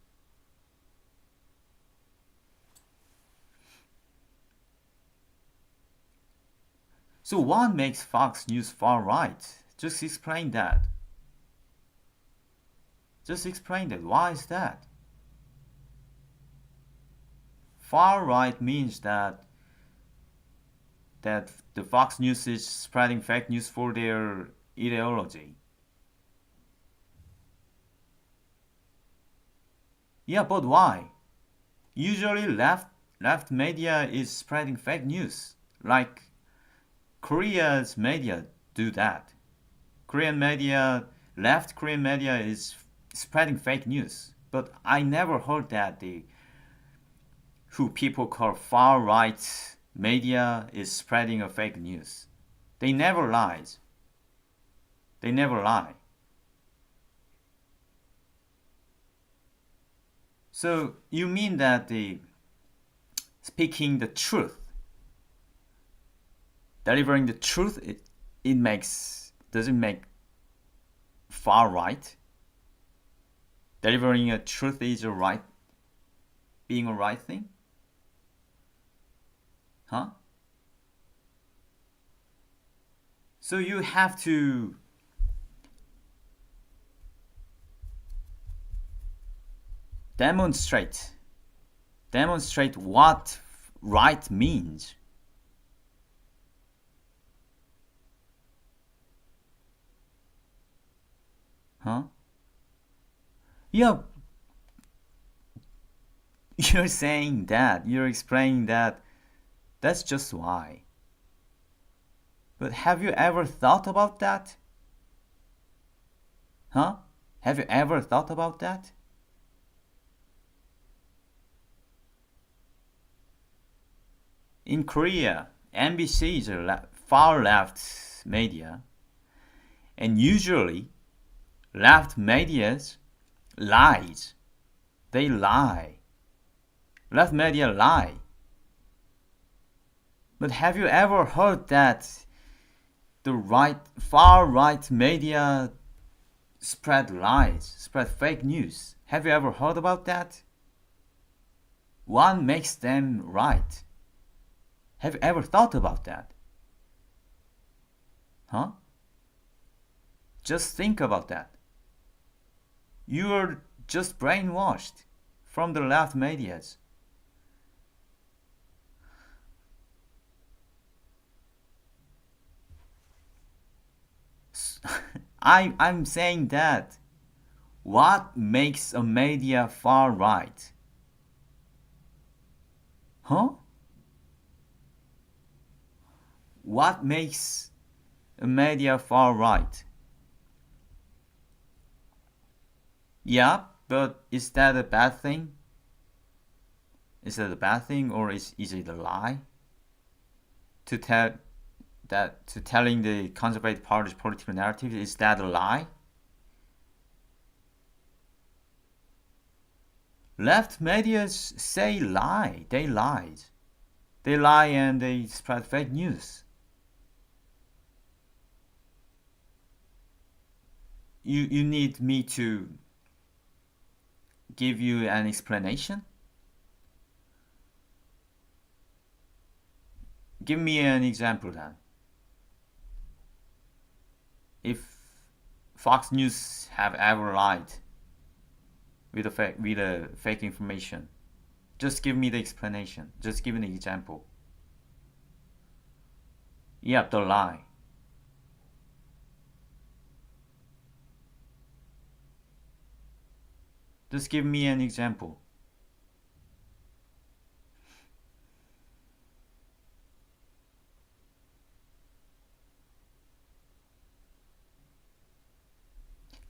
So what makes Fox News far right? Just explain that. Just explain that. Why is that? Far right means that the Fox News is spreading fake news for their ideology. Yeah, but why? Usually left media is spreading fake news. Like Korea's media do that. Left Korean media is spreading fake news. But I never heard that who people call far right media is spreading a fake news. They never lies. They never lie. So you mean that speaking the truth, delivering the truth, doesn't make far right? Delivering a truth is being a right thing? Huh? So you have to Demonstrate. Demonstrate what right means. Huh? Yeah. You're saying that. You're explaining that. That's just why. But have you ever thought about that? Huh? Have you ever thought about that? In Korea, MBC is a far left media, and usually left medias lies. They lie. Left media lie. But have you ever heard that the far right media spread lies, spread fake news? Have you ever heard about that? What makes them right? Have you ever thought about that? Huh? Just think about that. You're just brainwashed from the left medias. I'm saying that. What makes a media far right? Huh? What makes a media far right? Yeah, but is that a bad thing? Is that a bad thing, or is it a lie? To telling the conservative party's political narrative, is that a lie? Left media say lie. They lied. They lie and they spread fake news. You need me to give you an explanation? Give me an example then. If Fox News have ever lied with a fake information, just give me the explanation. Just give me an example. Yep, the lie. Just give me an example.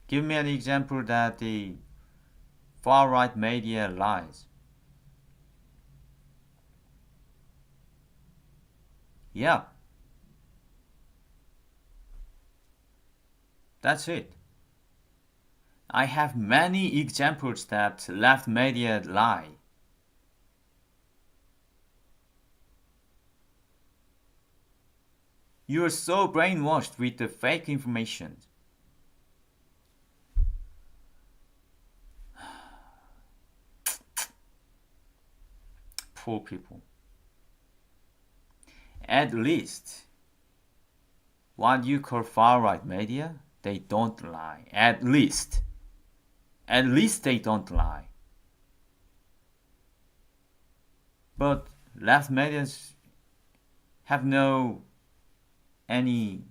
Give me an example that the far-right media lies. Yeah. That's it. I have many examples that left media lie. You are so brainwashed with the fake information. Poor people. At least, what you call far-right media, they don't lie. At least they don't lie. But left medias have no any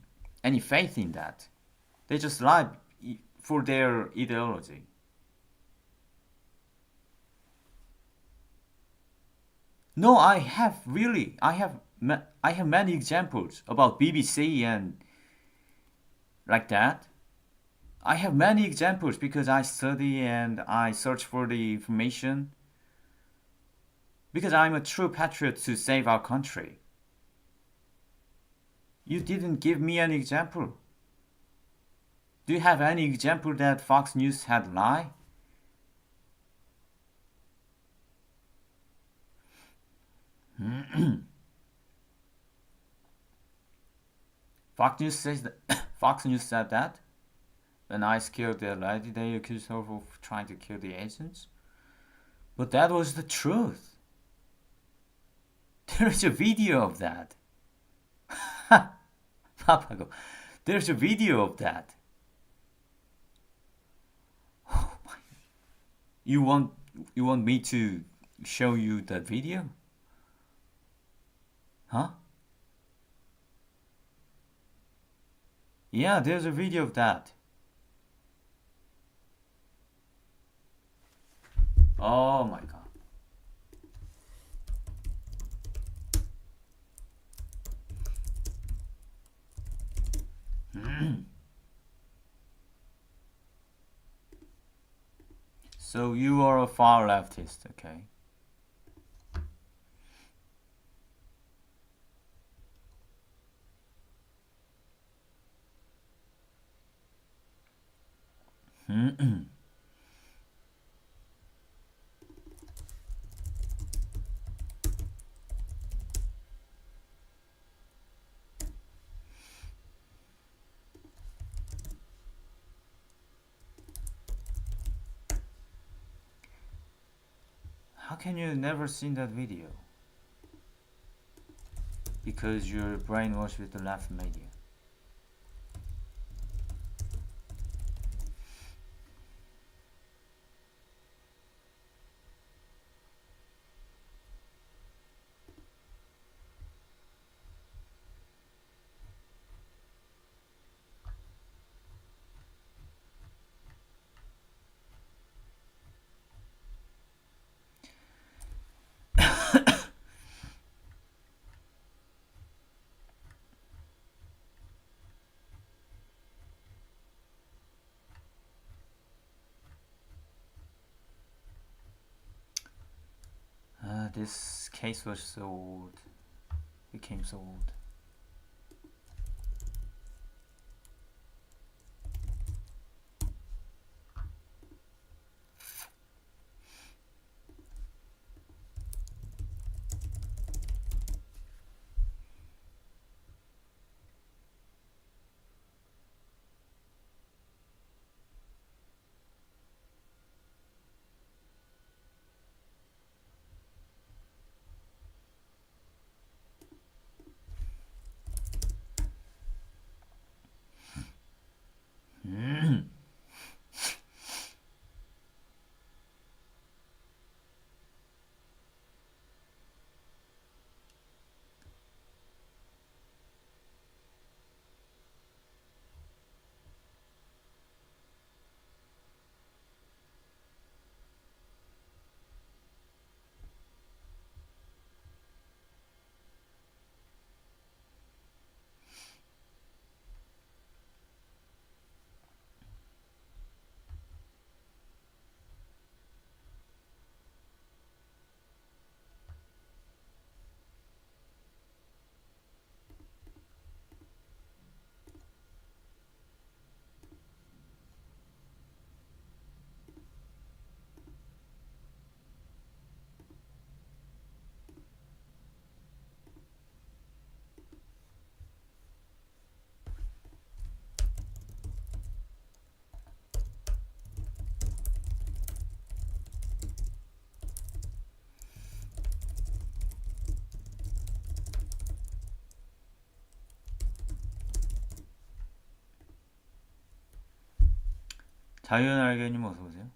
faith in that. They just lie for their ideology. No, I have many examples about BBC and like that. I have many examples because I study and I search for the information. Because I'm a true patriot to save our country. You didn't give me an example. Do you have any example that Fox News had lie? Fox News said that when ICE killed the lady, they accused her of trying to kill the agents. But that was the truth. There's a video of that. Papago, there's a video of that. Oh my. You want You want me to show you that video? Huh? Yeah, there's a video of that. Oh my god. So you are a far leftist, okay? How can you never seen that video? Because you're brainwashed with the left media. This case was so old. Became so old. 자유날개님 어서 오세요.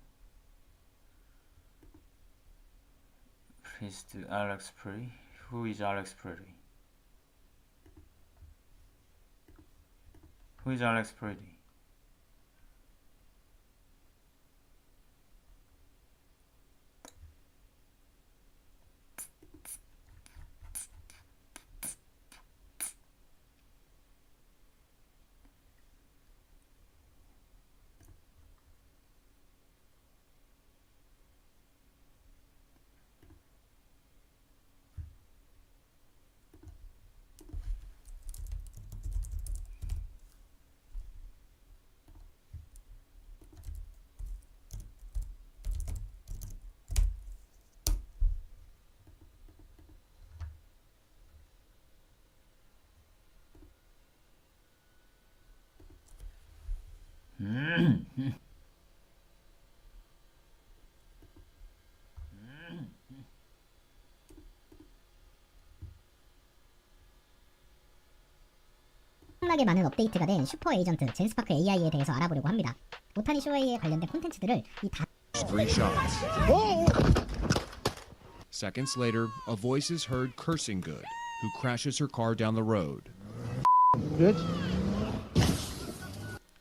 Please do Alex Pretty. Who is Alex Pretty? Who is Alex Pretty? 엄청나게 많은 업데이트가 된 슈퍼 에이전트 젠스파크 AI에 대해서 알아보려고 합니다. 오타니 쇼헤이에 관련된 콘텐츠들을 이 다 3 shots. Seconds later, a voice is heard cursing Good, who crashes her car down the road. Good.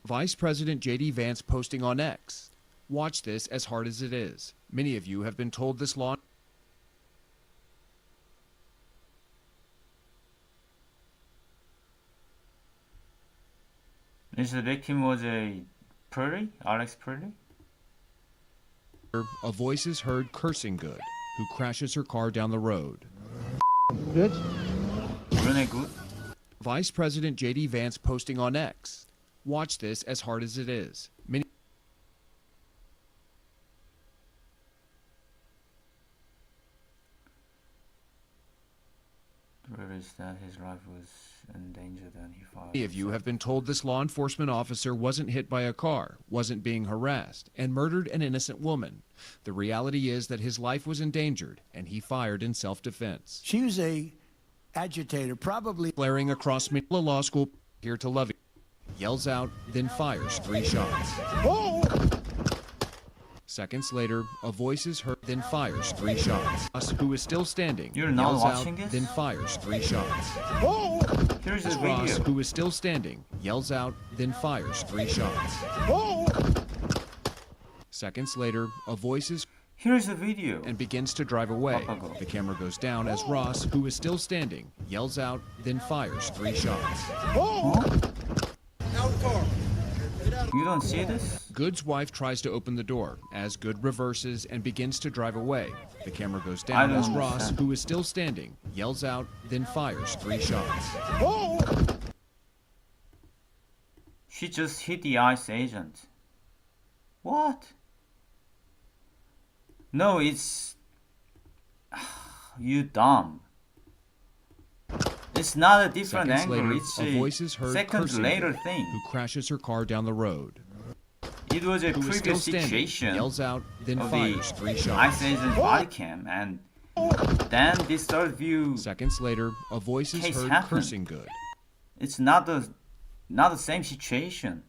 Vice President J.D. Vance posting on X. Watch this as hard as it is. Many of you have been told this law. Is the victim was a Purdy? Alex Purdy? A voice is heard cursing Good, who crashes her car down the road. Good. Rene Good? Vice President J.D. Vance posting on X. Watch this as hard as it is. Many Where is that his life was in danger then he fired. of you have been told this law enforcement officer wasn't hit by a car, wasn't being harassed, and murdered an innocent woman. The reality is that his life was endangered, and he fired in self-defense. She was a agitator, probably. Flaring across Manila Law School, here to love you. Yells out, then fires 3 shots. Seconds later, a voice is heard, then fires 3 shots. Us, who is still standing, You're not yells watching out, this? then fires 3 shots. Here's the Ross, video. who is still standing, yells out, then fires 3 shots. Seconds later, a voice is Here's the video. and begins to drive away. Papago. The camera goes down as Ross, who is still standing, yells out, then fires 3 shots. You don't see this? Good's wife tries to open the door as Good reverses and begins to drive away. The camera goes down don't as Ross, understand. who is still standing, yells out, then fires 3 shots. She just hit the ICE agent. What? No, it's... You dumb. It's not a different Seconds angle, later, it's a voice is heard seconds cursing later Good, thing. who crashes her car down the road. It was a Who is still previous standing, situation yells out, then of fires the 3 ICE shots. agent's body cam, and then this third view, Seconds later, a voice is Case heard happened. cursing Good. it's not the same situation.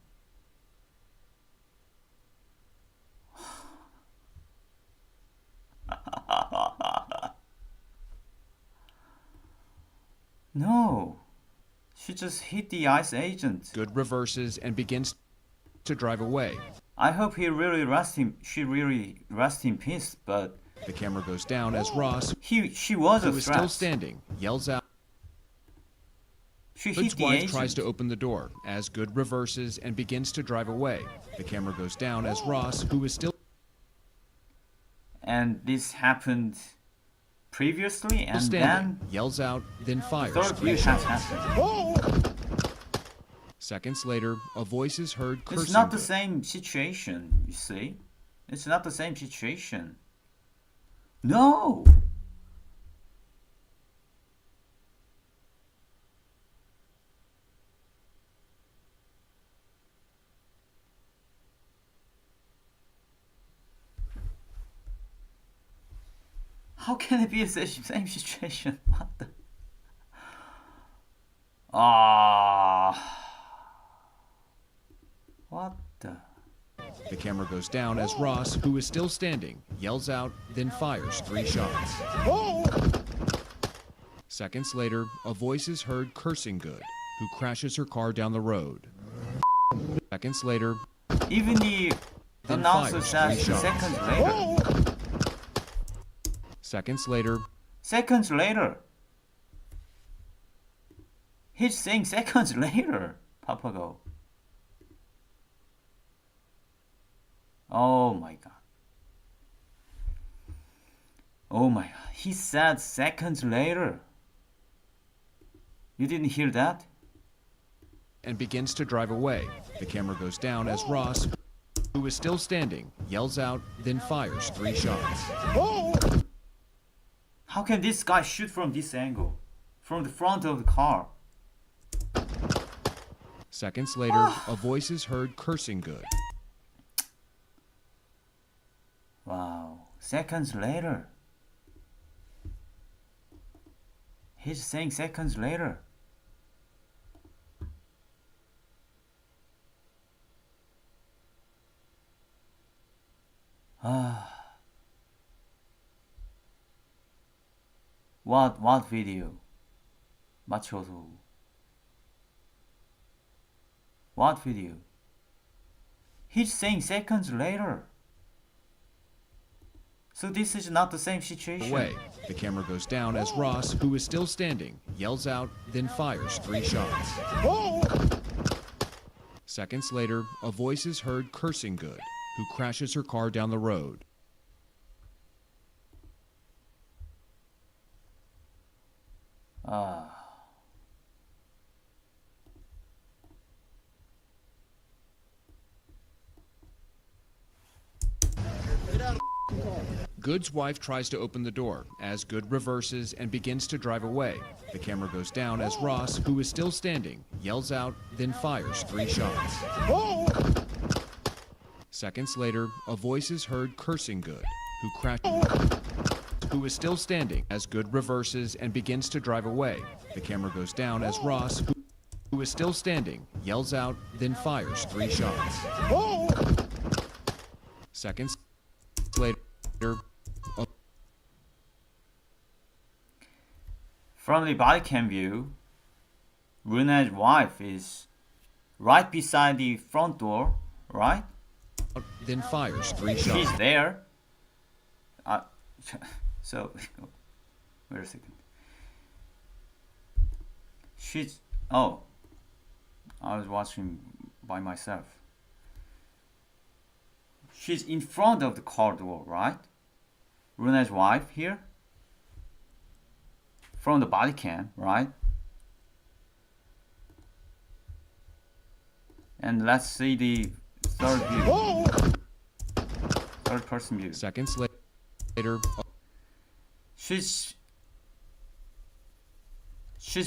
No, she just hit the ICE agent. Good reverses and begins to drive away. I hope he really she really rest in peace, but The camera goes down as Ross, she was a who is still threat. standing, yells out. She hit Good's the wife agent. tries to open the door as Good reverses and begins to drive away. The camera goes down as Ross, who is still And this happened previously, and standing, then yells out, then fires third 3 view has shots. happened. Seconds later, a voice is heard cursing It's not the Good. same situation, you see? It's not the same situation. No! How can it be the same situation? What the? What the? The camera goes down as Ross, who is still standing, yells out, then fires 3 shots. Seconds later, a voice is heard cursing Good, who crashes her car down the road. Seconds later, Even the Then announcer fires 3 says shots. seconds later. seconds later, Seconds later. He's saying seconds later, Papago. Oh my god. Oh my god. He said seconds later. You didn't hear that? and begins to drive away. The camera goes down as Ross, who is still standing, yells out, then fires 3 shots. How can this guy shoot from this angle? From the front of the car? Seconds later, a voice is heard cursing Good. Wow. Seconds later. He's saying seconds later. What video? 맞춰서. What video? He's saying seconds later. So this is not the same situation. Away. The camera goes down as Ross, who is still standing, yells out, then fires 3 shots. Seconds later, a voice is heard cursing Good, who crashes her car down the road. Good's wife tries to open the door as Good reverses and begins to drive away. The camera goes down as Ross, who is still standing, yells out, then fires 3 shots. Seconds later, a voice is heard cursing Good, who is still standing as Good reverses and begins to drive away. The camera goes down as Ross, who is still standing, yells out, then fires 3 shots. Seconds later, From the body cam view, Rene's wife is right beside the front door, right? then fires 3 shots. She's there. So, wait a second. Oh, I was watching by myself. She's in front of the car door, right? Rene's wife here. From the body cam, right? And let's see the third view. Third person view. Seconds later, She's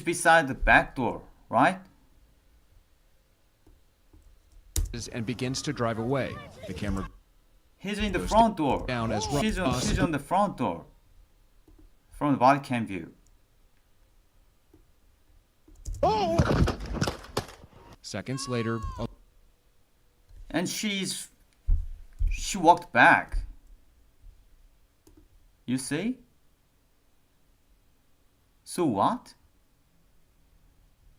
beside the back door, right? and begins to drive away. The camera He's in the front door. down as She's Ross, on the front door. From the body cam view. seconds later, And she walked back. You see? So what?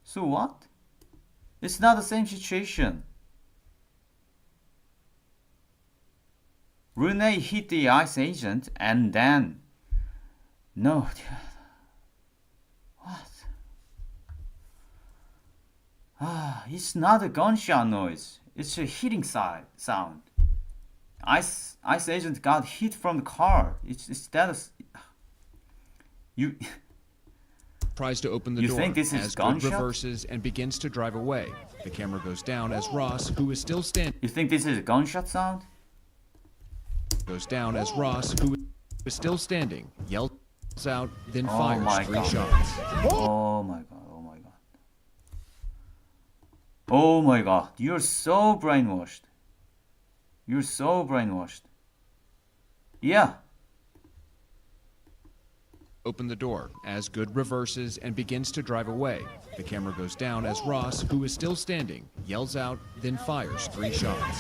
So what? It's not the same situation. Rene hit the ICE agent and then... No. What? It's not a gunshot noise. It's a hitting sound. ICE agent got hit from the car. It's that. You tries to open the You door think this is as Good gunshot? reverses and begins to drive away. The camera goes down as Ross, who is still standing, you think this is a gunshot sound? goes down as Ross, who is still standing, yells out, then Oh fires my 3 God. shots. Oh my god. Oh my god. Oh my god. You're so brainwashed. You're so brainwashed. Yeah. Open the door as Good reverses and begins to drive away. The camera goes down as Ross, who is still standing, yells out, then fires 3 shots.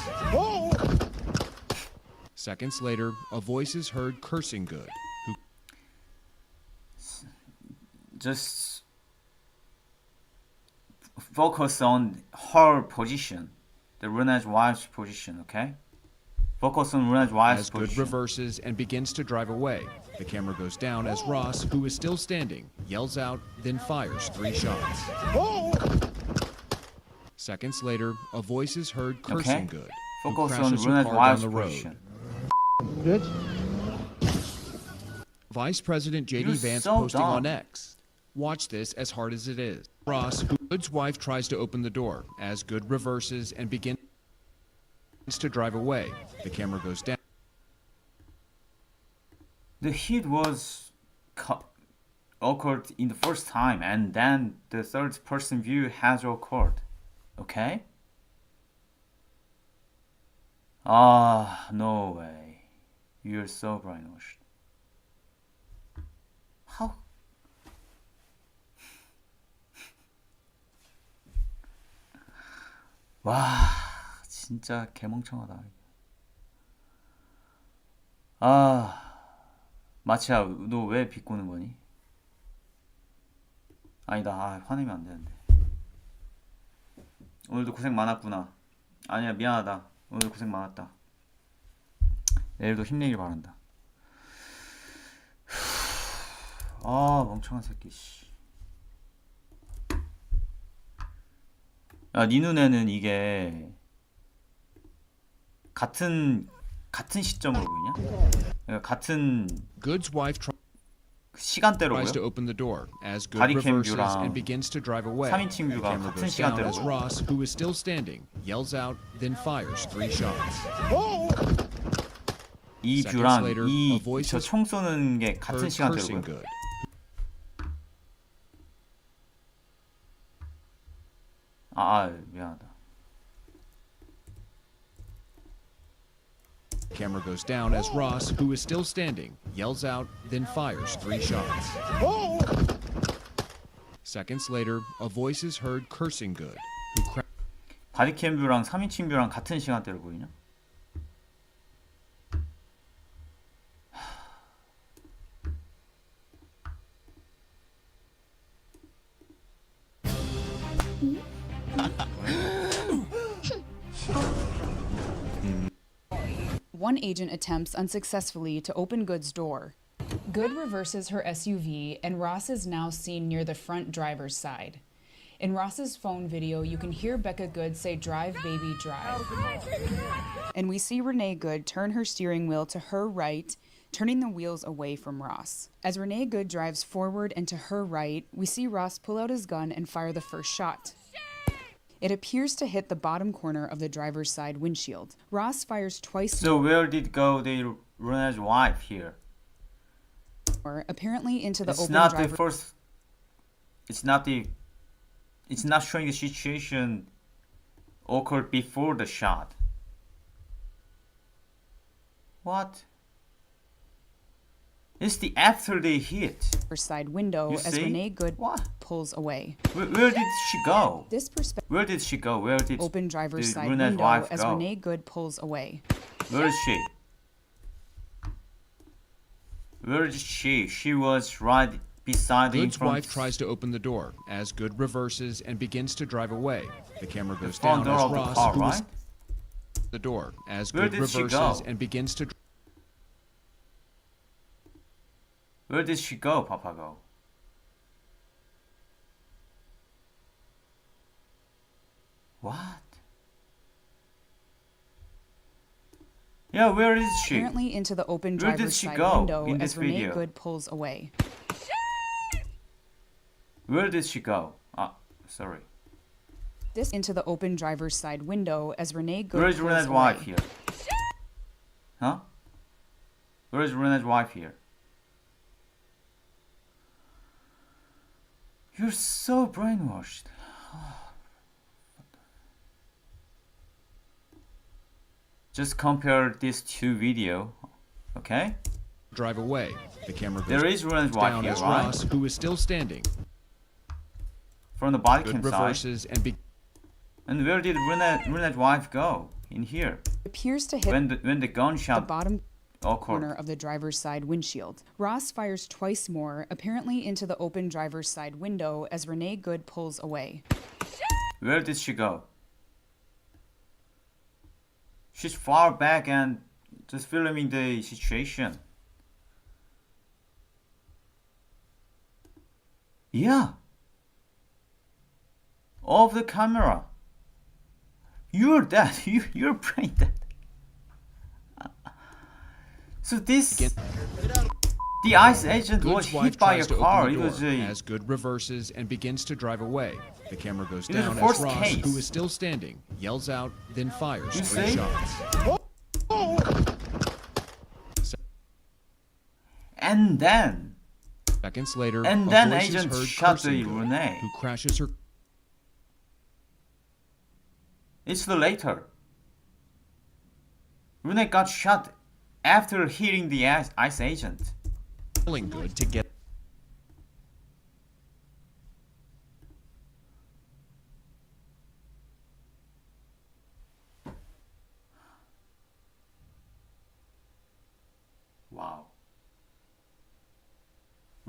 Seconds later, a voice is heard cursing Good, who Just focus on her position. The Rene's wife's position, okay? Focus on Rene's wife's as Good position. reverses and begins to drive away. The camera goes down as Ross, who is still standing, yells out, then fires 3 shots. Seconds later, a voice is heard cursing Good, who Focus on crashes her Rene's car down wife's the road. position. Good. Vice President J.D. You're Vance so posting on dumb. X. Watch this as hard as it is. Ross, Good's wife, tries to open the door as Good reverses and begins to drive away. The camera goes down. The hit was occurred in the first time, and then the third person view has occurred. Okay? No way. You're so brainwashed. How? 와, 진짜 개멍청하다. 마치야, 너 왜 비꼬는 거니? 아니다. 화내면 안 되는데. 오늘도 고생 많았구나. 아니야, 미안하다. 오늘 고생 많았다. 내일도 힘내길 바란다. 멍청한 새끼. 씨. 야, 네 눈에는 이게 같은 시점으로 보이냐? 그러니까 같은 Good's wife 시간대로 tries to 보여? open the door as Good 바디 캠 reverses 뷰랑 and begins to drive away. 3인칭 The 뷰가 camera 같은 goes down 시간대로 as 보여. Ross, who is still standing, yells out, then fires 3 shots. 이 Seconds 뷰랑 later, a voice 저 is 총 쏘는 게 같은 heard 시간대로 cursing 보여. Good. 미안하다. Camera goes down as Ross, who is still standing, yells out, then fires 3 shots. Seconds later, a voice is heard cursing Good, who 바디캠 뷰랑 3인칭 뷰랑 같은 시간대로 보이냐? One agent attempts unsuccessfully to open Good's door. Good reverses her SUV, and Ross is now seen near the front driver's side. In Ross's phone video, you can hear Becca Good say, "Drive, baby, drive." And we see Renee Good turn her steering wheel to her right, turning the wheels away from Ross. As Renee Good drives forward and to her right, we see Ross pull out his gun and fire the first shot. It appears to hit the bottom corner of the driver's side windshield. Ross fires twice So where did go the runner's wife here? more, apparently into the It's open not the driver. first. It's not showing the situation occurred before the shot. What? It's the after they hit. Side window You as see? Renee Good What? pulls away. Where did she go? This perspective Where did she go? Where did open driver's the side runner's window wife as go? Renee Good pulls away. Where is she? Where is she? She was right beside the in Good's front. wife tries to open the door as Good reverses and begins to drive away. The camera goes front down door as of the Ross, car, who is right? the door as Where Good did she reverses go? and begins to Where did she go, Papago? What? Yeah, where is she? Apparently into the open Where did driver's she side go window in as this Renee video? Good pulls away. Where did she go? Sorry. This into the open driver's side window as Renee Good Where is pulls Rene's away. wife here? Huh? Where is Rene's wife here? You're so brainwashed. Just compare these two video, okay? drive away. The camera goes There is Rene's wife down here, as right? Ross, who is still standing. From the body Good cam side. reverses and And where did Rene's wife go? In here. Appears to hit When the the gunshot bottom corner occurred. of the driver's side windshield. Ross fires twice more, apparently into the open driver's side window as Renee Good pulls away. Where did she go? She's far back and just filming the situation. Yeah. Off the camera. You're dead. You're brain dead. So this, the ICE agent was Good's wife hit by a tries to car. open It the was door a, as Good reverses and begins to drive away. The camera goes It was down the as first Ross, case. who is still standing, yells out, then fires You 3 see? shots. and then Seconds later, And a then voice is agent heard shot cursing the Good, Renee. who crashes her it's the later. Rune got shot after hitting the ICE agent. killing Good to get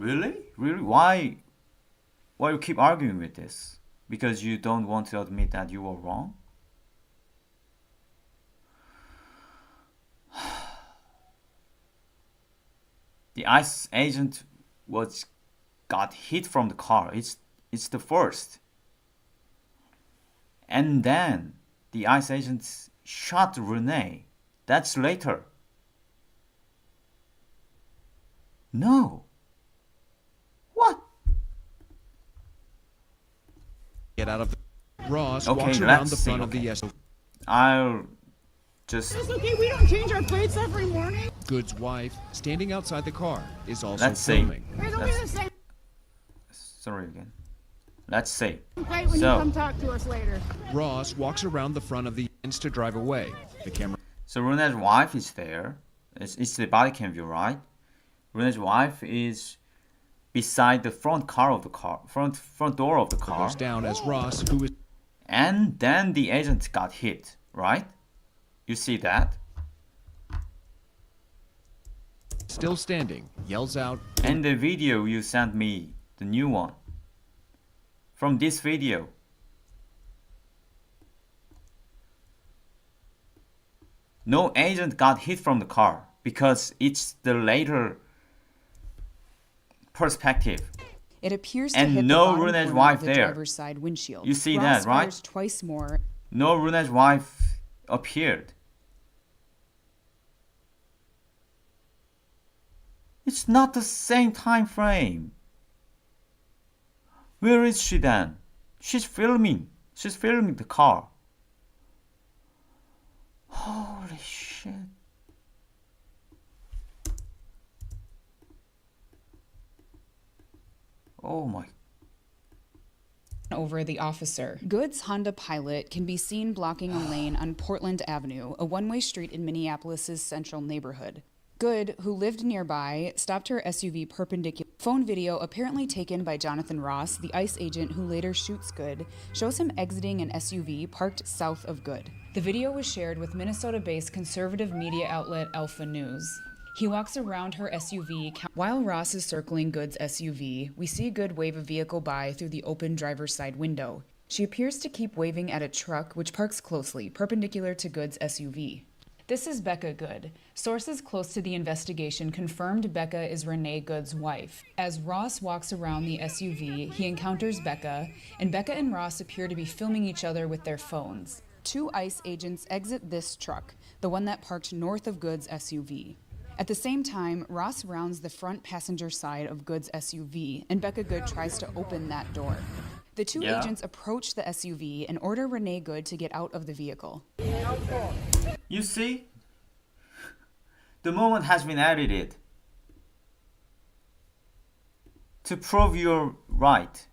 Really? Really? Why you keep arguing with this? Because you don't want to admit that you were wrong? The ICE agent got hit from the car. It's the first. And then the ICE agent shot Renee. That's later. No. What? Get out of the... Ross Okay, walks around let's the see, front of the okay. SUV. I'll just... It's okay, we don't change our plates every morning. Good's wife, standing outside the car, is also Let's see. filming. It'll be the same Sorry again. Let's see. plate when So- you come talk to us later. Ross walks around the front of the to drive away. The camera So Renee's wife is there. It's the body cam view, right? Renee's wife is beside the front door of the car. goes down as Ross, who is And then the agent got hit, right? You see that? still standing, yells out, And the video you sent me, the new one. From this video. No agent got hit from the car because it's the later perspective. It appears to And hit no the bottom Renee's corner wife of the there. driver's side windshield. You see Ross that, right? fires twice more. No Renee's wife appeared. It's not the same time frame. Where is she then? She's filming. She's filming the car. Holy shit. Oh my. Over the officer. Good's Honda Pilot can be seen blocking a lane on Portland Avenue, a one-way street in Minneapolis' central neighborhood. Good, who lived nearby, stopped her SUV perpendicular. Phone video apparently taken by Jonathan Ross, the ICE agent who later shoots Good, shows him exiting an SUV parked south of Good. The video was shared with Minnesota-based conservative media outlet Alpha News. He walks around her SUV. While Ross is circling Good's SUV, we see Good wave a vehicle by through the open driver's side window. She appears to keep waving at a truck which parks closely, perpendicular to Good's SUV. This is Becca Good. Sources close to the investigation confirmed Becca is Renee Good's wife. As Ross walks around the SUV, he encounters Becca, and Becca and Ross appear to be filming each other with their phones. Two ICE agents exit this truck, the one that parked north of Good's SUV. At the same time, Ross rounds the front passenger side of Good's SUV, and Becca Good tries to open that door. The two Yeah. agents approach the SUV and order Renee Good to get out of the vehicle. You see? The moment has been edited. To prove you're right.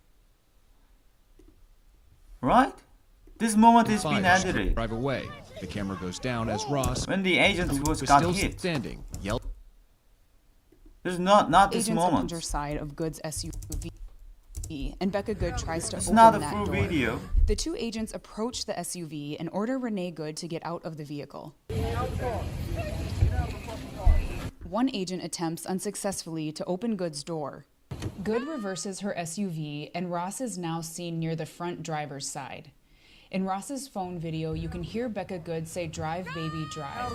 Right? This moment is being fires to edited. drive away. The camera goes down as Ross, When the agent who was was got still hit. standing, yells. There's not this Agents moment. passenger side of Good's SUV, and Becca Good tries to It's open not a that full door. video. The two agents approach the SUV and order Renee Good to get out of the vehicle. One agent attempts unsuccessfully to open Good's door. Good reverses her SUV, and Ross is now seen near the front driver's side. In Ross's phone video, you can hear Becca Good say, "Drive, baby, drive."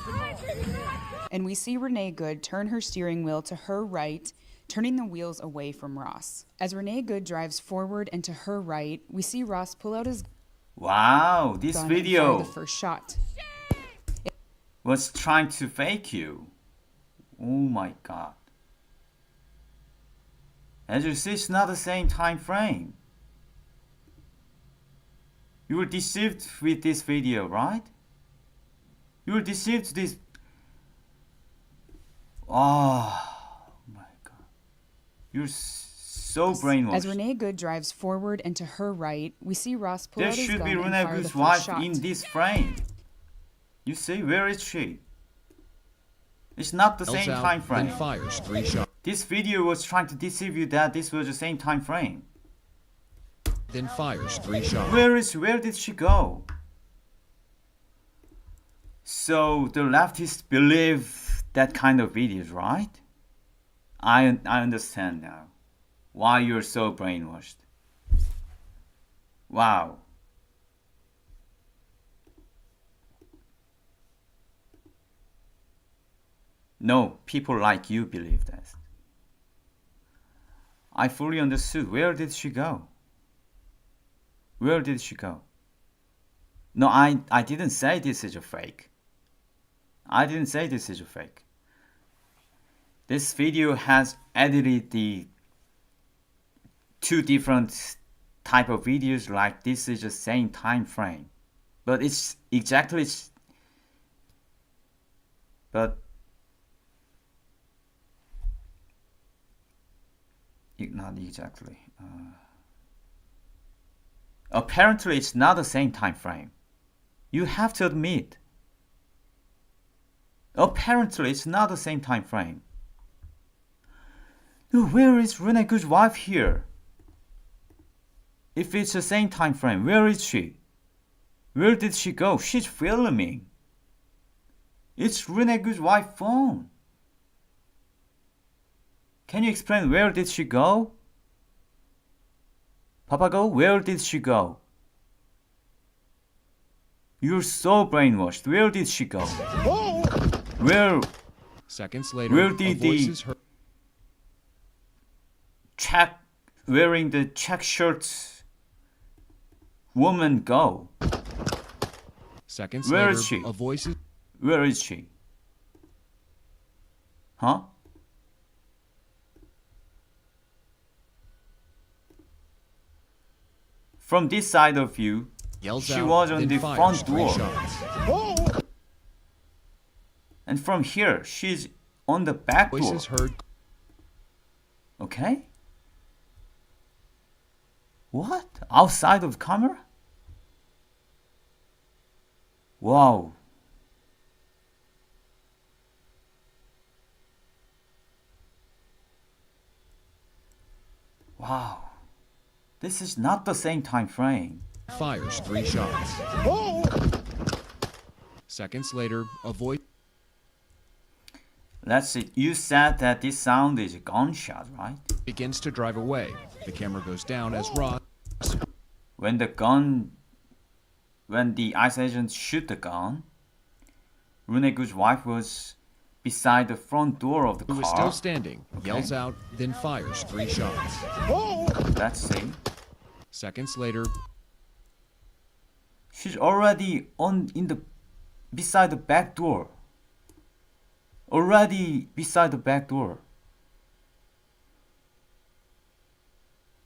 And we see Renee Good turn her steering wheel to her right, turning the wheels away from Ross. As Renee Good drives forward and to her right, we see Ross pull out his Wow, this gun and fire video the first shot. was trying to fake you. Oh my god. As you see, it's not the same time frame. You were deceived with this video, right? You were deceived this. Oh my god. You're so brainwashed. As Renee Good drives forward and to her right, we see Ross pull There out his should gun be and Renee fire the Good's first wife shot. in this frame. You see, where is she? It's not the Yells same out, time frame. then fires 3 shots. This video was trying to deceive you that this was the same time frame. Then fires 3 shots. Where did she go? So the leftists believe that kind of videos, right? I understand now. why you're so brainwashed. Wow. No, people like you believe that. I fully understood. Where did she go? Where did she go? No, I didn't say this is a fake. I didn't say this is a fake. This video has edited the two different type of videos like this is the same time frame. But it's exactly but not exactly. Apparently it's not the same time frame. You have to admit. Apparently it's not the same time frame. Where is Rene Good's wife here? If it's the same time frame, where is she? Where did she go? She's filming. It's Rene Good's wife phone. Can you explain where did she go? Papago, where did she go? You're so brainwashed. Where did she go? Where? Seconds later, Where a did voice the is heard. check wearing the check shirts woman go? Seconds Where later, is she? a voice is Where is she? Huh? From this side of view, yells she out, was on then the fires front 3 door. shots. And from here, she's on the back Voice door. is heard. Okay? What? Outside of the camera? Wow. Wow. This is not the same time frame. Fires 3 shots. Seconds later, a voice Let's see. You said that this sound is a gunshot, right? begins to drive away. The camera goes down as Ross When the ICE agents shoot the gun, Runegu's wife was beside the front door of the who is still car. standing, Okay. yells out, then fires 3 shots. Let's see. Seconds later, She's already beside the back door. Already beside the back door.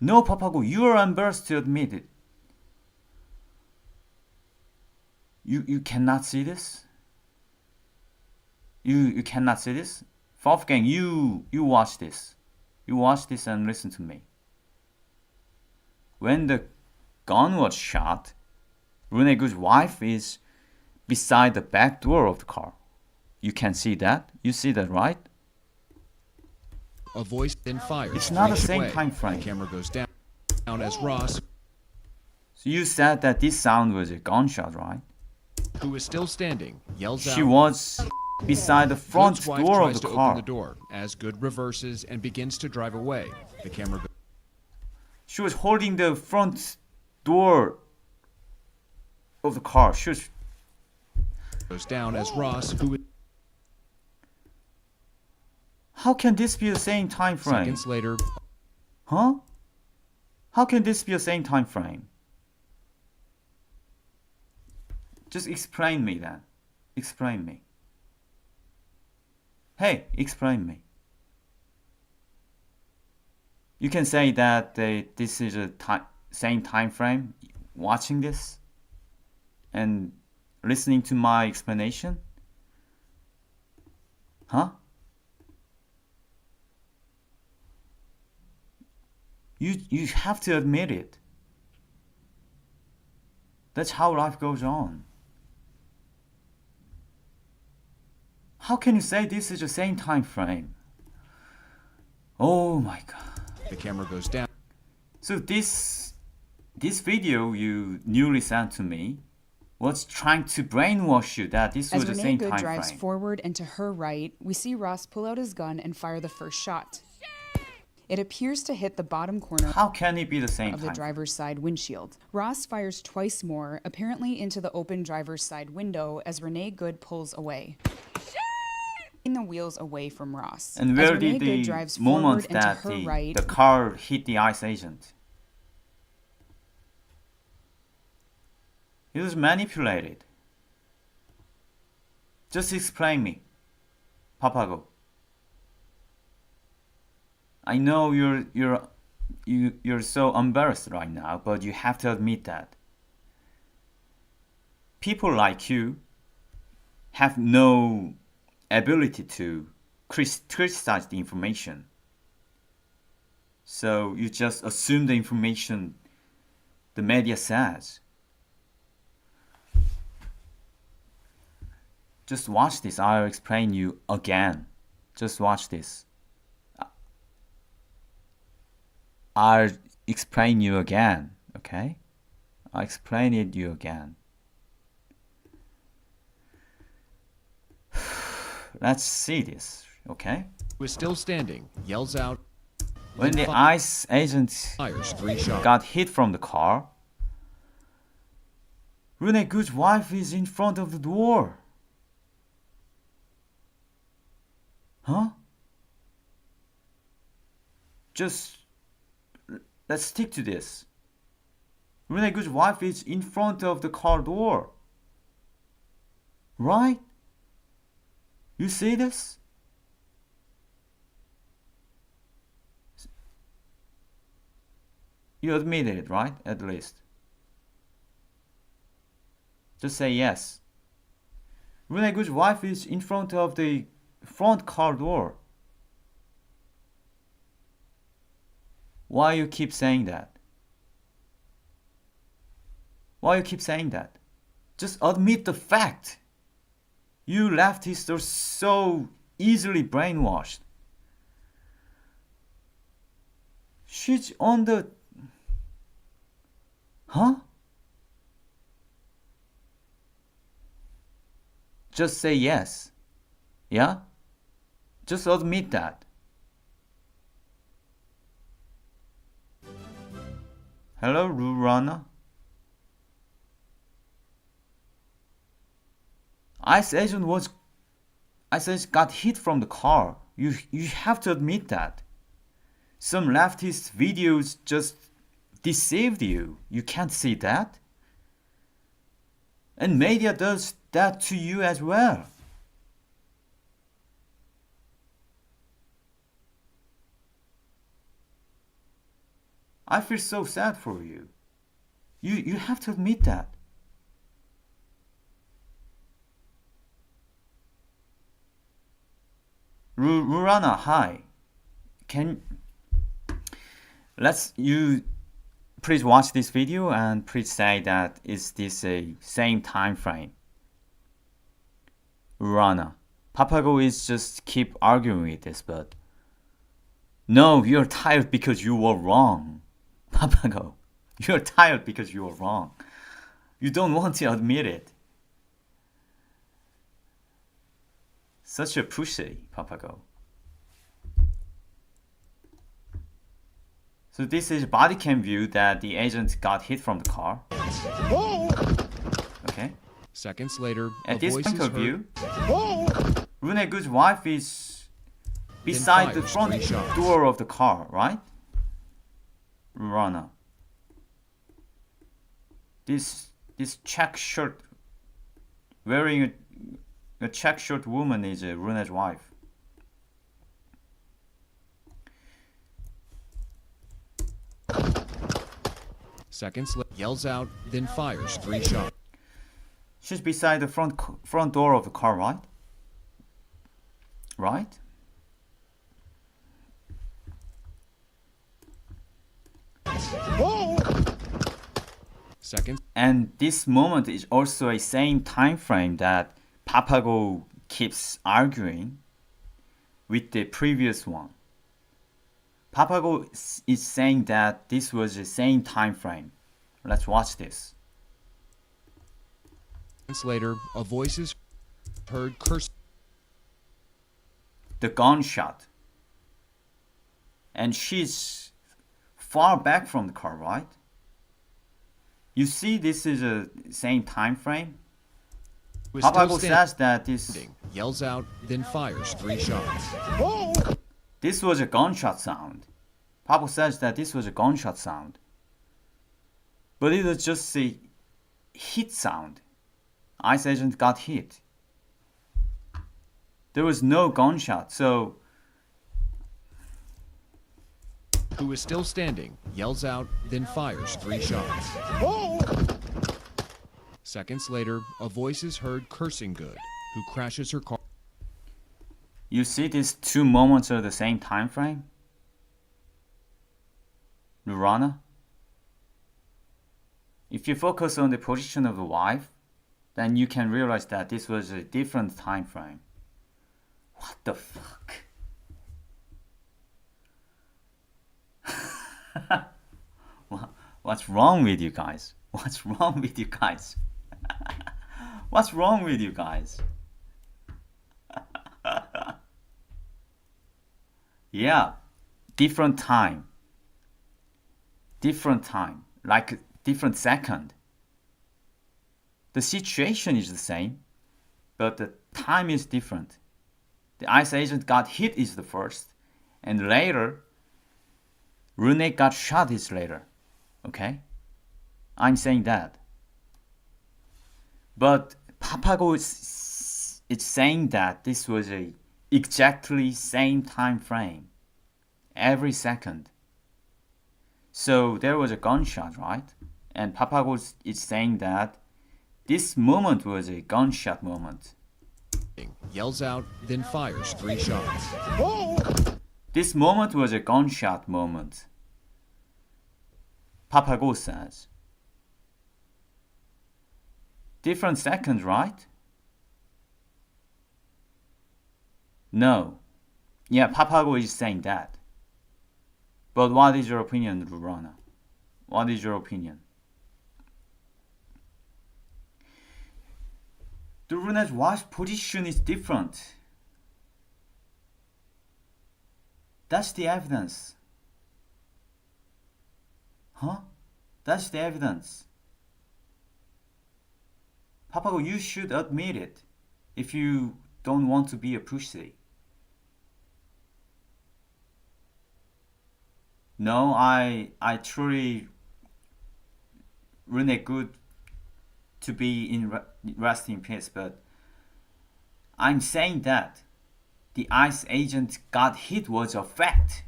No, Papago, you are embarrassed to admit it. You cannot see this? You cannot see this? Wolfgang, you watch this. You watch this and listen to me. When the gun was shot, Runegu's wife is beside the back door of the car. You can see that? You see that, right? a voice then fires. It's not the 3 same away. time frame. The camera goes down as Ross, So you said that this sound was a gunshot, right? who is still standing, yells out. She was beside the front Good's wife door of tries the to car. open the door as Good reverses and begins to drive away. The camera She was holding the front door of the car. She was goes down as Ross, who is How can this be the same time frame? seconds later, Huh? How can this be the same time frame? Just explain me that. Explain me. Hey, explain me. You can say that this is a same time frame watching this and listening to my explanation? Huh? You have to admit it. That's how life goes on. How can you say this is the same time frame? Oh my god. the camera goes down. So this video you newly sent to me was trying to brainwash you that this was As the Renee same Good time drives frame. forward and to her right, we see Ross pull out his gun and fire the first shot. It appears to hit the bottom corner How can it be the same of the time? driver's side windshield. Ross fires twice more, apparently into the open driver's side window as Renee Good pulls away. Taking the wheels away from Ross. And As where Renee did Good the drives forward moment and to that her right, the car hit the ICE agent? It was manipulated. Just explain me, Papago. I know you're so embarrassed right now, but you have to admit that people like you have no ability to criticize the information. So you just assume the information the media says. Just watch this. I'll explain you again. Just watch this. I'll explain you again, okay? I'll explain it you again. Let's see this, okay? Was still standing, yells out, When then the ICE agent fires 3 shots. got hit from the car, Renee Good's wife is in front of the door. Huh? Just let's stick to this. Renee Good's wife is in front of the car door. Right? You see this? You admitted it, right? At least. Just say yes. Renee Good's wife is in front of the front car door. Why you keep saying that? Why you keep saying that? Just admit the fact. You leftists are so easily brainwashed. She's on the... Huh? Just say yes. Yeah? Just admit that. Hello, Rurana. ICE agent got hit from the car. You have to admit that. Some leftist videos just deceived you. You can't see that. And media does that to you as well. I feel so sad for you. You have to admit that. Rurana, hi. Let's you please watch this video and please say that is this a same time frame. Rurana, Papago is just keep arguing with this, but no, you're tired because you were wrong. Papago, you're tired because you were wrong. You don't want to admit it. Such a pussy, Papago. So this is body cam view that the agent got hit from the car. Okay. Seconds later, a At this voice point is of heard. view, Renee Good's wife is beside the fires front 3 shots. door of the car, right? Rana. This check shirt, wearing a check shirt woman is Renee's wife. Seconds later, yells out, then fires 3 shots. She's beside the front door of the car, right? Right? Seconds. And this moment is also a same time frame that Papago keeps arguing with the previous one. Papago is saying that this was the same time frame. Let's watch this. Seconds later, a voice is heard cursing. The gunshot. and she's far back from the car, right? You see, this is a same time frame. Was still Papago standing, says that yells out, then fires 3 shots. this was a gunshot sound. Papa says that this was a gunshot sound. But it was just a hit sound. ICE agent got hit. There was no gunshot, so Who was still standing, yells out, then fires 3 shots. Seconds later, a voice is heard cursing Good, who crashes her car. you see these two moments are the same time frame? Lurana? If you focus on the position of the wife, then you can realize that this was a different time frame. What the fuck? What's wrong with you guys? What's wrong with you guys? What's wrong with you guys? Yeah, different time. Different time, like different second. The situation is the same, but the time is different. The ICE agent got hit is the first, and later, Rune got shot is later. Okay? I'm saying that. But Papago is saying that this was a exactly same time frame. Every second. So there was a gunshot, right? And Papago is saying that this moment was a gunshot moment. Yells out, then fires 3 shots. This moment was a gunshot moment. Papago says. Different seconds, right? No. Yeah, Papago is saying that. But what is your opinion, Lurana? What is your opinion? The Rune's wife's position is different. That's the evidence. Huh? That's the evidence. Papago, you should admit it if you don't want to be a pussy. No, I truly Rune good to be in rest in peace, but I'm saying that the ICE agent got hit was a fact.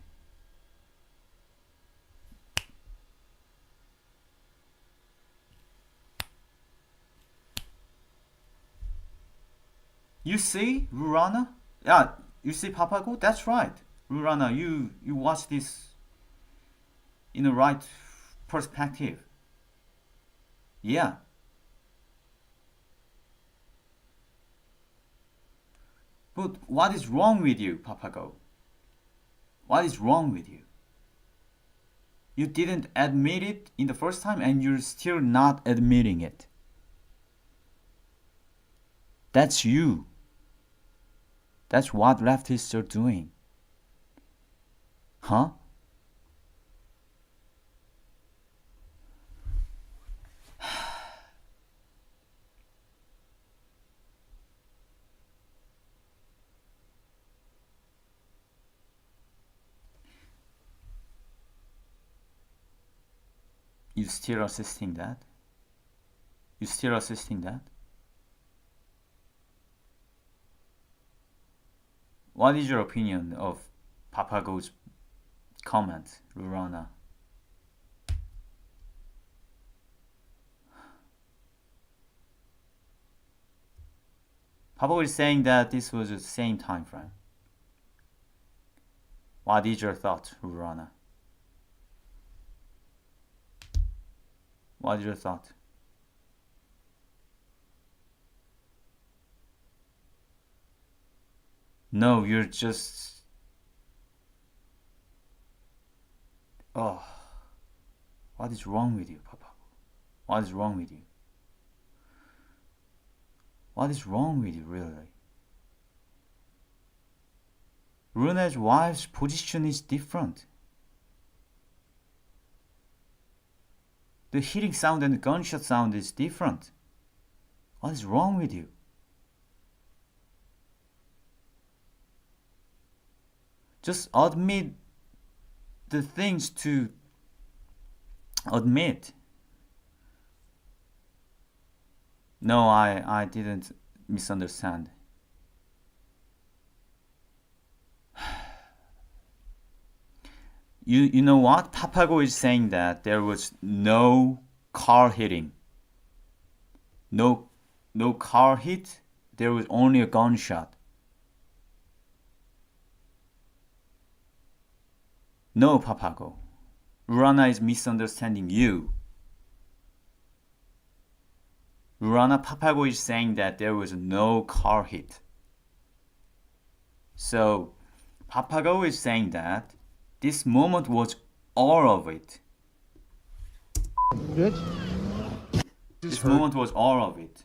You see, Rurana? Yeah, you see Papago? That's right. Rurana, you watch this in the right perspective. Yeah. But what is wrong with you, Papago? What is wrong with you? You didn't admit it in the first time and you're still not admitting it. That's you. That's what leftists are doing. Huh? You still assisting that? You still assisting that? What is your opinion of Papago's comment, Lurana? Papago is saying that this was the same time frame. What is your thought, Lurana? What is your thought? No, you're just... Oh. What is wrong with you, Papa? What is wrong with you? What is wrong with you, really? Rune's wife's position is different. The hitting sound and the gunshot sound is different. What is wrong with you? Just admit the things to admit. No, I didn't misunderstand. You know what? Papago is saying that there was no car hitting. No car hit. There was only a gunshot. No, Papago. Rana is misunderstanding you. Rana, Papago is saying that there was no car hit. So, Papago is saying that this moment was all of it. Good. This moment was all of it.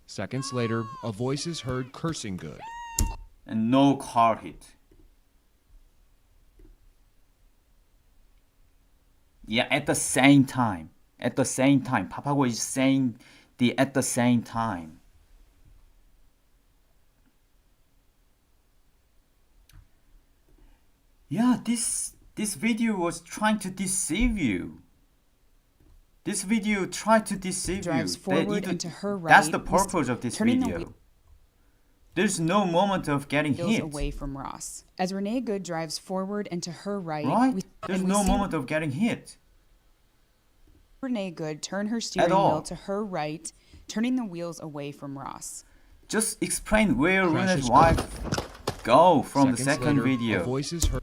Seconds later, a voice is heard cursing Good. And no car hit. Yeah, at the same time. At the same time. Papago is saying the at the same time. Yeah, this video was trying to deceive you. This video tried to deceive Drives you. forward and to her That's right, the purpose of this turning the video. There's no moment of getting wheels hit. away from Ross. As Renee Good drives forward and to her right, Right? There's we no see moment of getting hit. Renee Good turn her steering all. wheel to her right, turning the wheels away from Ross. Just explain where Crashes Runa's wife go from the Seconds second later, video. a voice is heard.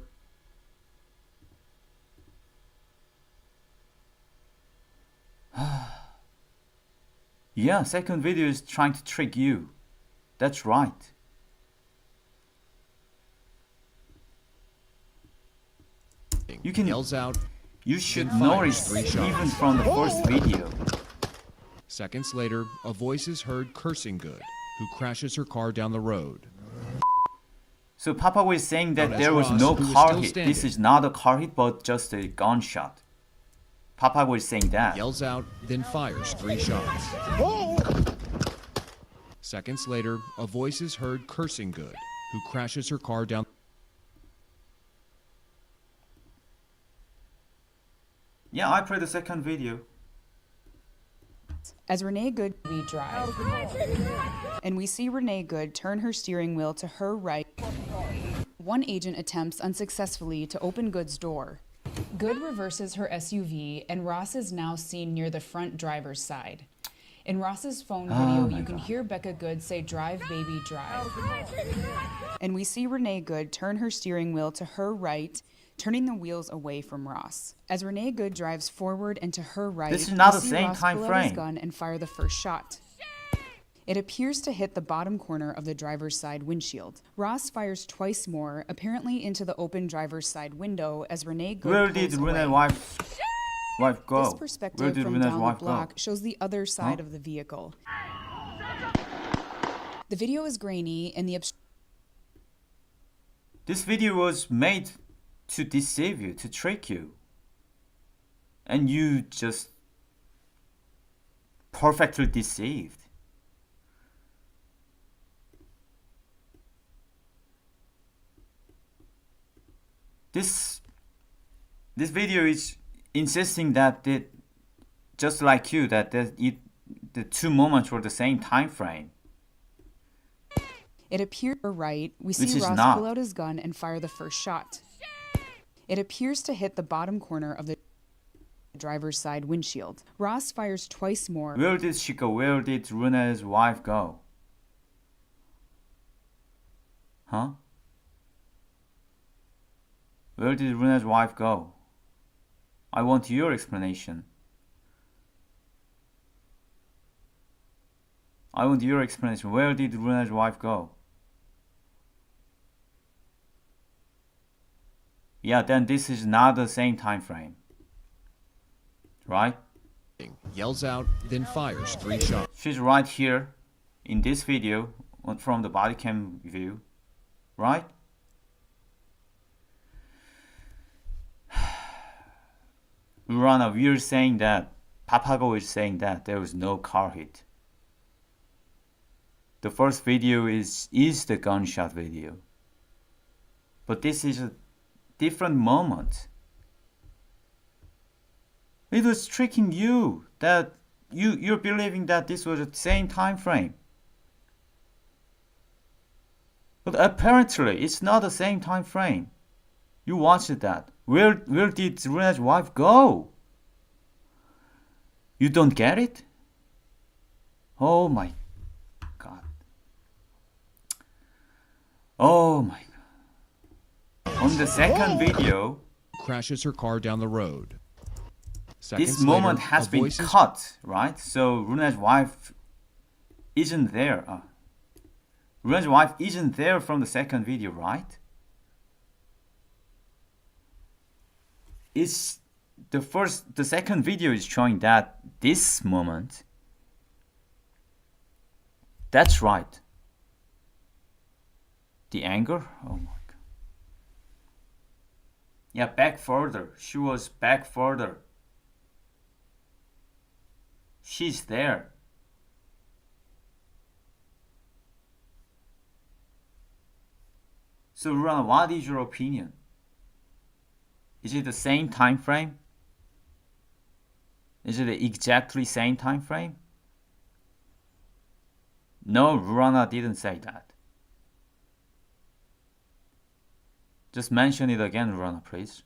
Yeah, second video is trying to trick you. That's right. You can Yells out. You should then fires notice 3 shots. even from the first video. Seconds later, a voice is heard cursing Good, who crashes her car down the road. So Papa was saying that Note as there was Ross, no who was car still hit. standing. This is not a car hit, but just a gunshot. Papa was saying that. Yells out, then fires 3 shots. Seconds later, a voice is heard cursing Good, who crashes her car down. Yeah, I played the second video. As Renee Good we drive, and we see Renee Good turn her steering wheel to her right. One agent attempts unsuccessfully to open Good's door. Good reverses her SUV, and Ross is now seen near the front driver's side. In Ross's phone video, you can hear Becca Good say, "Drive, baby, drive." And we see Renee Good turn her steering wheel to her right, turning the wheels away from Ross. As Renee Good drives forward and to her right, This is not we the see same Ross time pull out his frame. gun and fire the first shot. It appears to hit the bottom corner of the driver's side windshield. Ross fires twice more, apparently into the open driver's side window as Renee Good Where pulls did away. Runa's wife go? This Where perspective did from Runa's down the wife block go? shows the other side of the vehicle. The video is grainy and the This video was made to deceive you, to trick you. And you just perfectly deceived. This video is insisting that just like you, that the two moments were the same time frame. It appears right. We Which see is Ross not. pull out his gun and fire the first shot. It appears to hit the bottom corner of the driver's side windshield. Ross fires twice more. Where did she go? Where did Runa's wife go? Huh? Where did Runa's wife go? I want your explanation. I want your explanation. Where did Runa's wife go? Yeah, then this is not the same time frame. Right? Yells out, then fires 3 shots. She's right here in this video from the body cam view. Right? Rana, we're saying that Papago is saying that there was no car hit. The first video is the gunshot video. But this is a different moment. It was tricking you that you're believing that this was the same time frame. But apparently it's not the same time frame. You watched that. Where did Runa's wife go? You don't get it? Oh my god. Oh my god. On the second video, Crashes her car down the road. Seconds this moment later, has a been voice is cut, right? So Runa's wife isn't there. Runa's wife isn't there from the second video, right? It's the second video is showing that this moment. That's right. The anger? Oh my god. Yeah, back further. She was back further. She's there. So Rana, what is your opinion? Is it the same time frame? Is it the exactly same time frame? No, Rana didn't say that. Just mention it again, Rana, please.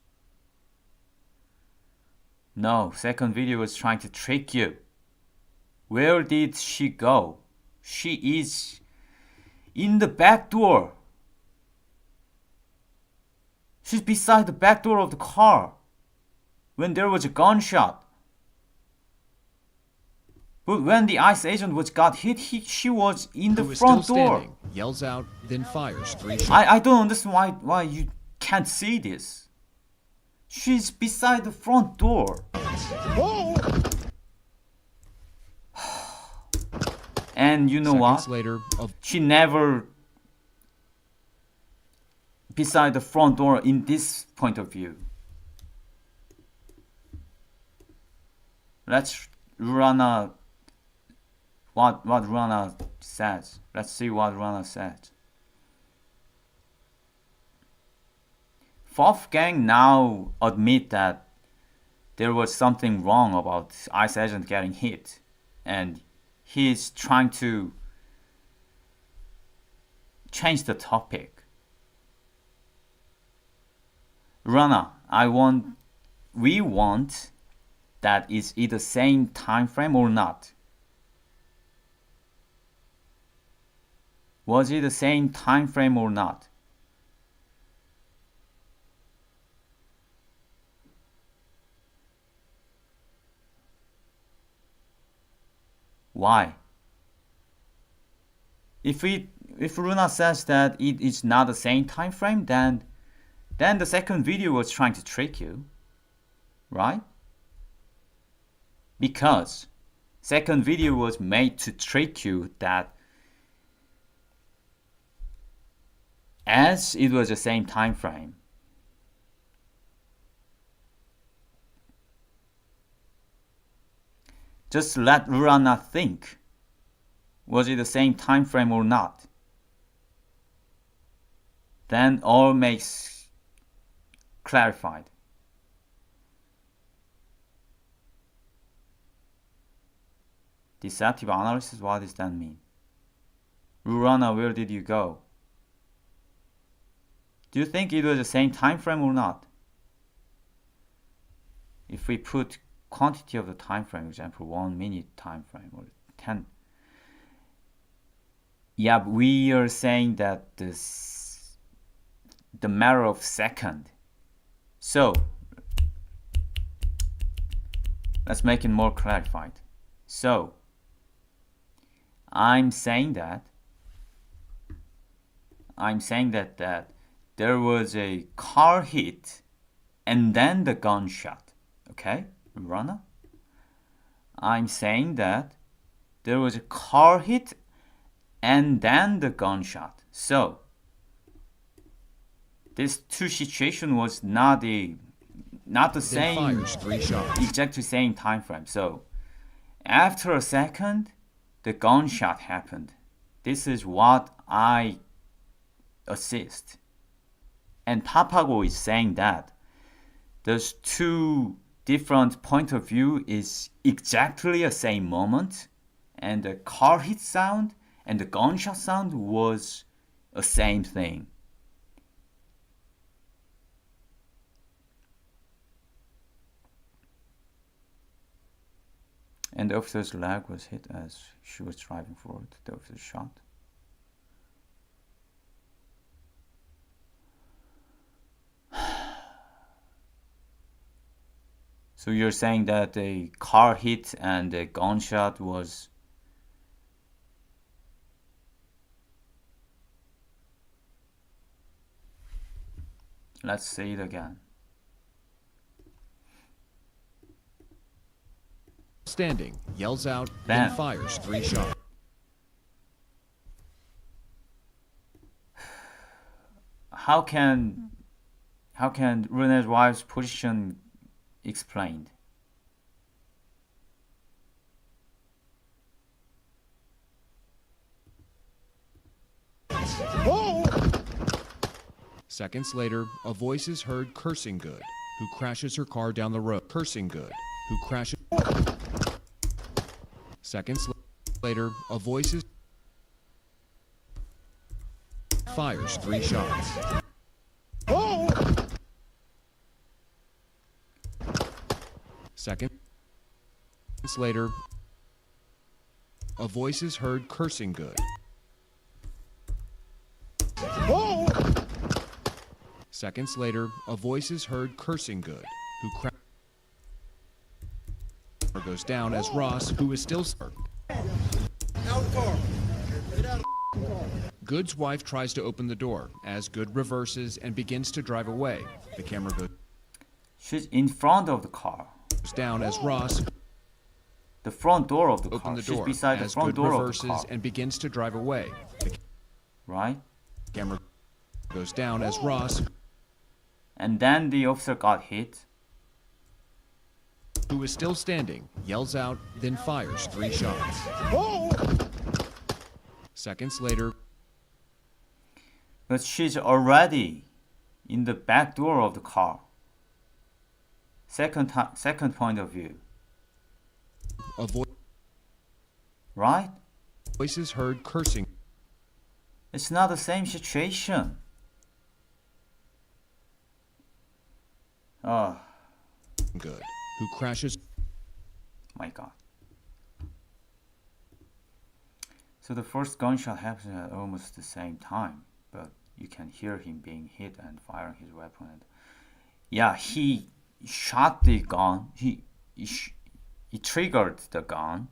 No, second video was trying to trick you. Where did she go? She is in the back door. She's beside the back door of the car when there was a gunshot. But when the ICE agent got hit, she was in the who is front still door. standing, yells out, then fires 3 shots. I don't understand why you can't see this. She's beside the front door. And you know Seconds what? later, She never beside the front door in this point of view. Let's Rana what Rana says. Let's see what Rana said. Wolfgang now admit that there was something wrong about ICE agent getting hit, and he's trying to change the topic. Rana, we want that is either same time frame or not. Was it the same time frame or not? Why? If Runa says that it is not the same time frame, then the second video was trying to trick you, right? Because second video was made to trick you that as it was the same time frame. Just let Rana think. Was it the same time frame or not? Then all makes clarified. Deceptive analysis, what does that mean? Rana, where did you go? Do you think it was the same time frame or not? If we put quantity of the time frame, for example, 1 minute time frame or 10. Yeah, we are saying that the matter of second. So let's make it more clarified. So I'm saying that there was a car hit and then the gunshot. Okay, Rana? I'm saying that there was a car hit and then the gunshot. So this two situation was not not the then same, fires 3 shots. exactly same time frame. So after a second, the gunshot happened. This is what I assist. And Papago is saying that those two different point of view is exactly the same moment, and the car hit sound and the gunshot sound was the same thing. And the officer's leg was hit as she was driving forward. The officer shot. So you're saying that the car hit and the gunshot was... Let's say it again. Standing, yells out, Bam. then fires 3 shots. How can Rene's wife's position explained? Seconds later, a voice is heard cursing Good, who crashes her car down the road. Cursing Good, who crashes. Seconds later, a voice is fires 3 shots. Seconds later, a voice is heard cursing Good. Seconds later, a voice is heard cursing Good, who goes down as Ross, who is still Good's wife tries to open the door as Good reverses and begins to drive away. The camera goes She's in front of the car. down as Ross The front door of the opens car. the She's door beside the as front Good door of the reverses car. and begins to drive away. The Right? camera goes down as Ross, And then the officer got hit. who is still standing, yells out, then fires 3 shots. Seconds later, But she's already in the back door of the car. Second point of view. a Right? voice is heard cursing It's not the same situation. Oh Good, who crashes. my god. So the first gunshot happens at almost the same time, but you can hear him being hit and firing his weapon. And yeah, he shot the gun. He triggered the gun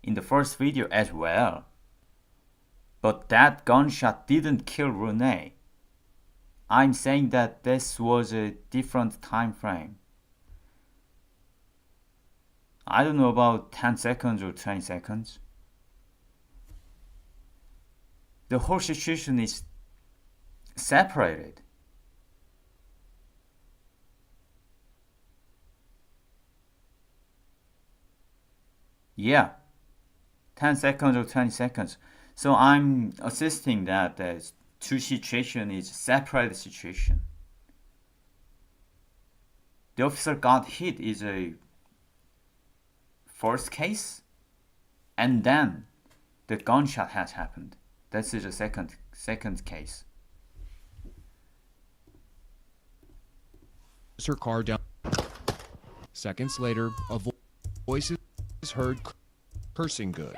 in the first video as well. But that gunshot didn't kill Rene. I'm saying that this was a different time frame. I don't know about 10 seconds or 20 seconds. The whole situation is separated. Yeah, 10 seconds or 20 seconds. So I'm assisting that the two situation is separate situation. The officer got hit is a first case, and then the gunshot has happened. That is a second case. Her car down. Seconds later, a voice is heard cursing Good.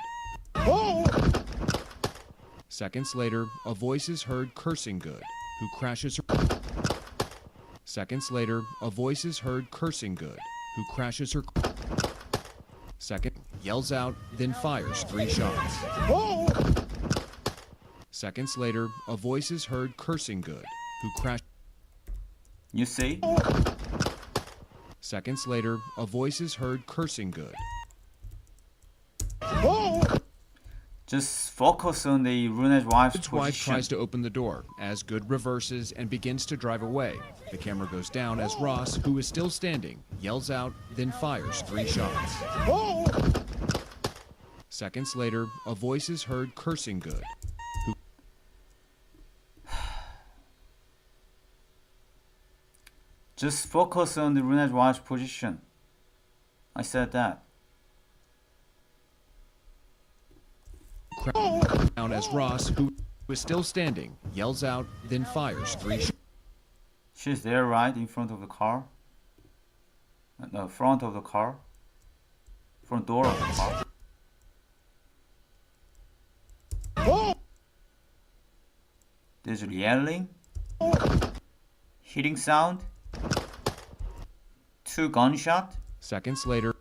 Seconds later, a voice is heard cursing Good, who crashes her. Seconds later, a voice is heard cursing Good, who crashes her. Second, yells out, then fires 3 shots. Seconds later, a voice is heard cursing Good, who crashes. You see? Seconds later, a voice is heard cursing Good. Just focus on the Runa's wife's Good's wife position. tries to open the door as Good reverses and begins to drive away. The camera goes down as Ross, who is still standing, yells out, then fires 3 shots. Seconds later, a voice is heard cursing Good, who Just focus on the Runa's wife's position. I said that. crashes down as Ross, who is still standing, yells out, then fires 3 shots. She's there, right, in front of the car. No, front of the car. Front door of the car. There's yelling, hitting sound, 2 gunshot, Seconds later,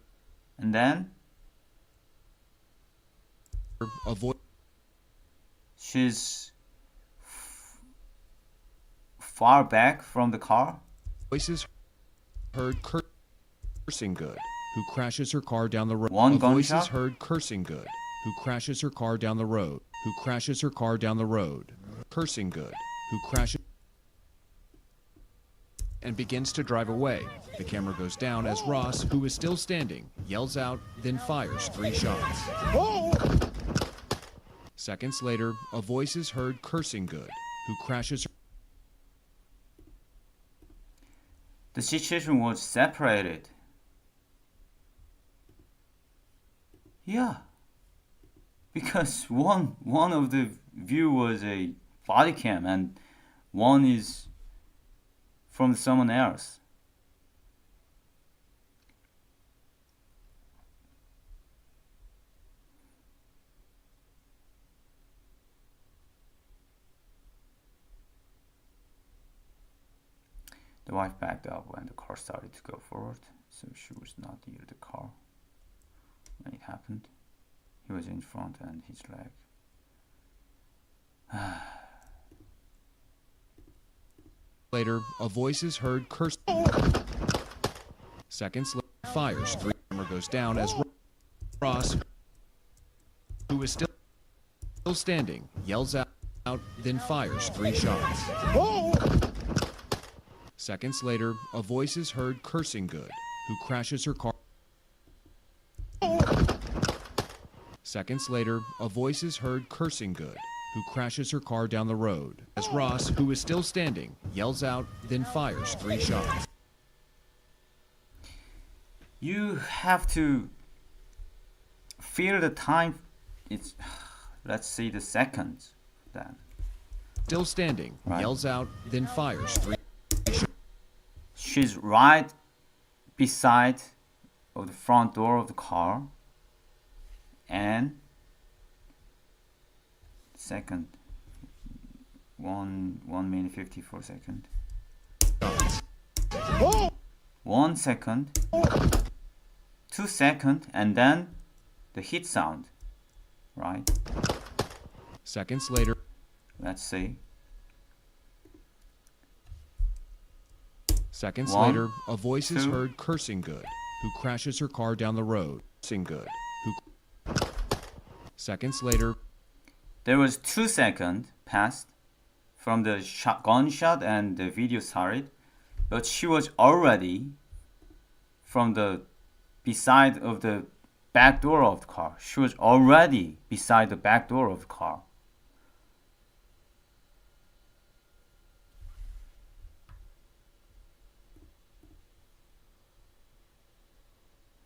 and then a voice she's far back from the car. is heard cursing Good, who crashes her car down the road. One A voice is gunshot? heard cursing Good, who crashes her car down the road. Who crashes her car down the road. Cursing Good, who crashes and begins to drive away. The camera goes down as Ross, who is still standing, yells out, then fires 3 shots. Seconds later, a voice is heard cursing Good, who crashes her. The situation was separated. Yeah. Because one of the view was a body cam and one is from someone else. The wife backed up when the car started to go forward, so she was not near the car when it happened. He was in front and his leg. Later, a voice is heard cursing. Seconds later, fires 3. Camera goes down as Ross, who is still standing, yells out, then fires 3 shots. Seconds later, a voice is heard cursing Good, who crashes her car. Seconds later, a voice is heard cursing Good, who crashes her car down the road. As Ross, who is still standing, yells out, then fires 3 shots. You have to feel the time. It's, let's see the seconds then. Still standing, Right. yells out, then fires 3 shots. She's right beside of the front door of the car. And second, 1 minute 54 seconds. 1 second, 2 seconds, and then the hit sound, right? Seconds later, Let's see. Seconds 1, later, a voice is 2. heard cursing Good, who crashes her car down the road. Cursing Good, who. Seconds later, There was 2 seconds passed from the gunshot and the video started, but she was already from the beside of the back door of the car. She was already beside the back door of the car.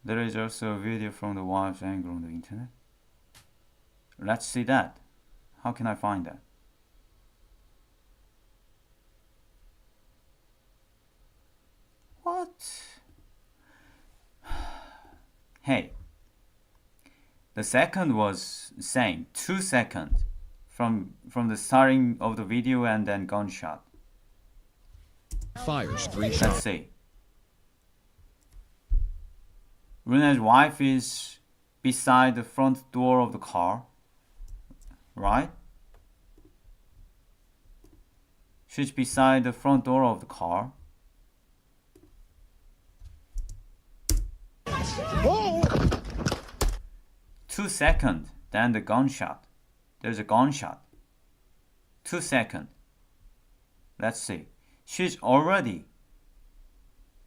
There is also a video from the wife's angle on the internet. Let's see that. How can I find that? What? Hey. The second was same, 2 seconds from the starting of the video and then gunshot. fires 3 Let's shots. see. Runa's wife is beside the front door of the car, right? She's beside the front door of the car. Two seconds, then the gunshot. There's a gunshot. 2 seconds. Let's see. She's already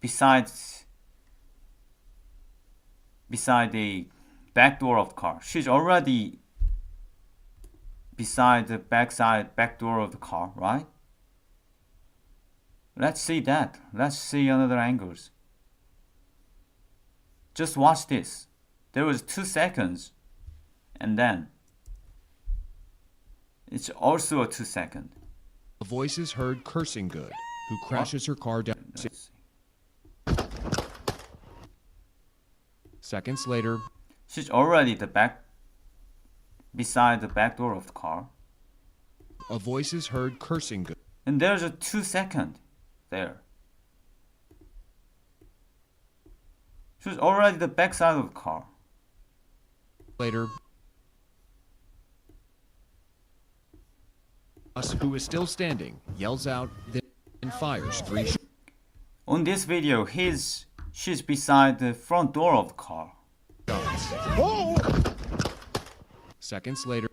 beside the back door of the car. She's already beside the back door of the car, right? Let's see that. Let's see another angles. Just watch this. There was 2 seconds, and then it's also a 2 second. A voice is heard cursing Good, who crashes her car down. Let's see. Seconds later, She's already beside the back door of the car, a voice is heard cursing Good. and there's a 2 second there. She's already the back side of the car. Later, us who is still standing yells out, then fires 3 shots. On this video, she's beside the front door of the car. Seconds later,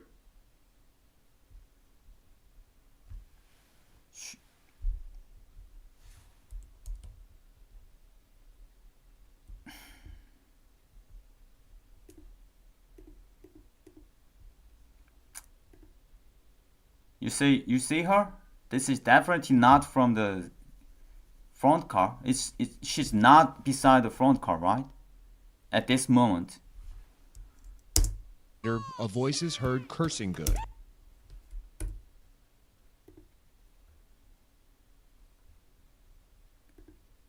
You see her? This is definitely not from the front car. She's not beside the front car, right? At this moment. a voice is heard cursing Good.